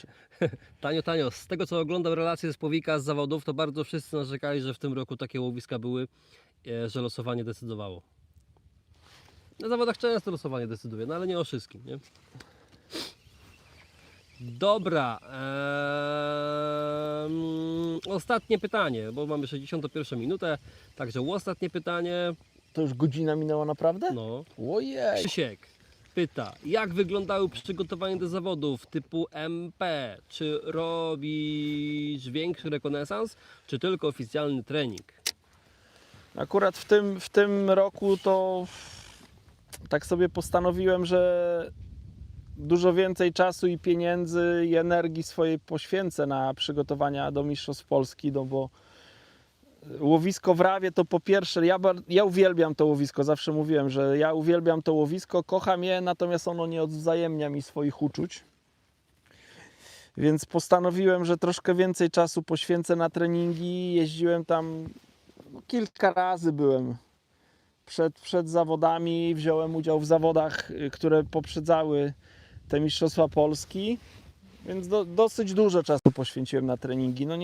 Tanio, z tego co oglądam relacje z Powika, z zawodów, to bardzo wszyscy narzekali, że w tym roku takie łowiska były, że losowanie decydowało. Na zawodach często losowanie decyduje, no ale nie o wszystkim, nie? Dobra, ostatnie pytanie, bo mamy 61 minutę, także ostatnie pytanie. To już godzina minęła naprawdę? No, Ojej. Krzysiek pyta, jak wyglądały przygotowania do zawodów typu MP? Czy robisz większy rekonesans, czy tylko oficjalny trening? Akurat w tym roku to tak sobie postanowiłem, że dużo więcej czasu i pieniędzy i energii swojej poświęcę na przygotowania do Mistrzostw Polski, no bo łowisko w Rawie to po pierwsze, ja uwielbiam to łowisko, zawsze mówiłem, że ja uwielbiam to łowisko, kocham je, natomiast ono nie odwzajemnia mi swoich uczuć. Więc postanowiłem, że troszkę więcej czasu poświęcę na treningi. Jeździłem tam, kilka razy byłem przed zawodami, wziąłem udział w zawodach, które poprzedzały te Mistrzostwa Polski, więc dosyć dużo czasu poświęciłem na treningi. No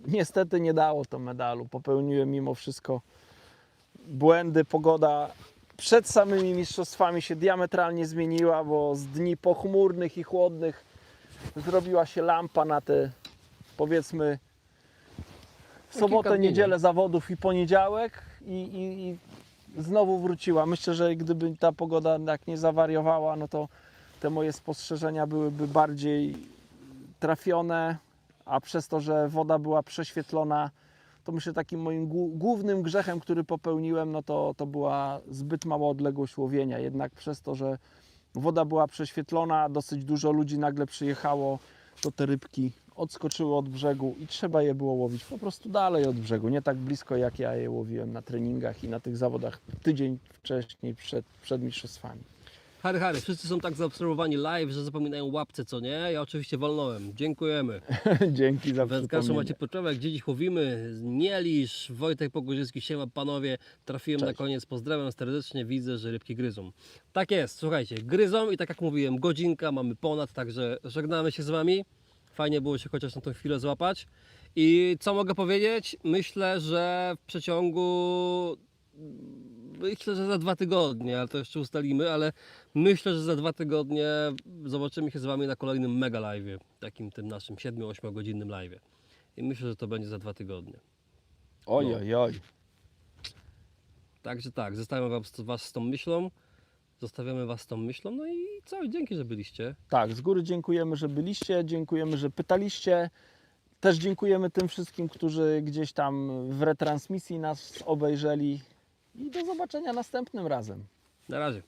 niestety nie dało to medalu. Popełniłem mimo wszystko błędy. Pogoda przed samymi mistrzostwami się diametralnie zmieniła, bo z dni pochmurnych i chłodnych zrobiła się lampa na te, powiedzmy, sobotę, niedzielę zawodów i poniedziałek i znowu wróciła. Myślę, że gdyby ta pogoda tak nie zawariowała, no to te moje spostrzeżenia byłyby bardziej trafione, a przez to, że woda była prześwietlona, to myślę, takim moim głównym grzechem, który popełniłem, no to była zbyt mała odległość łowienia. Jednak przez to, że woda była prześwietlona, dosyć dużo ludzi nagle przyjechało, to te rybki odskoczyły od brzegu i trzeba je było łowić po prostu dalej od brzegu, nie tak blisko jak ja je łowiłem na treningach i na tych zawodach tydzień wcześniej przed mistrzostwami. Harry, wszyscy są tak zaobserwowani live, że zapominają łapce, co nie? Ja oczywiście walnąłem. Dziękujemy. Dzięki za Wędkarstwo przypomnienie. Maciej Potrawiak, gdzie dziś łowimy? Nielisz, Wojtek Pogórzycki, siema panowie. Trafiłem na Cześć. koniec, pozdrawiam serdecznie, widzę, że rybki gryzą. Tak jest, słuchajcie, gryzą i tak jak mówiłem, godzinka, mamy ponad, także żegnamy się z wami. Fajnie było się chociaż na tą chwilę złapać. I co mogę powiedzieć? Myślę, że w przeciągu... Myślę, że za 2 tygodnie, ale to jeszcze ustalimy, ale myślę, że za 2 tygodnie zobaczymy się z Wami na kolejnym mega live'ie, takim tym naszym 7-8 godzinnym live'ie. I myślę, że to będzie za 2 tygodnie. Oj. Także tak, zostawiam Was z tą myślą. Zostawiamy Was z tą myślą, no i co, dzięki, że byliście. Tak, z góry dziękujemy, że byliście, dziękujemy, że pytaliście. Też dziękujemy tym wszystkim, którzy gdzieś tam w retransmisji nas obejrzeli i do zobaczenia następnym razem. Na razie.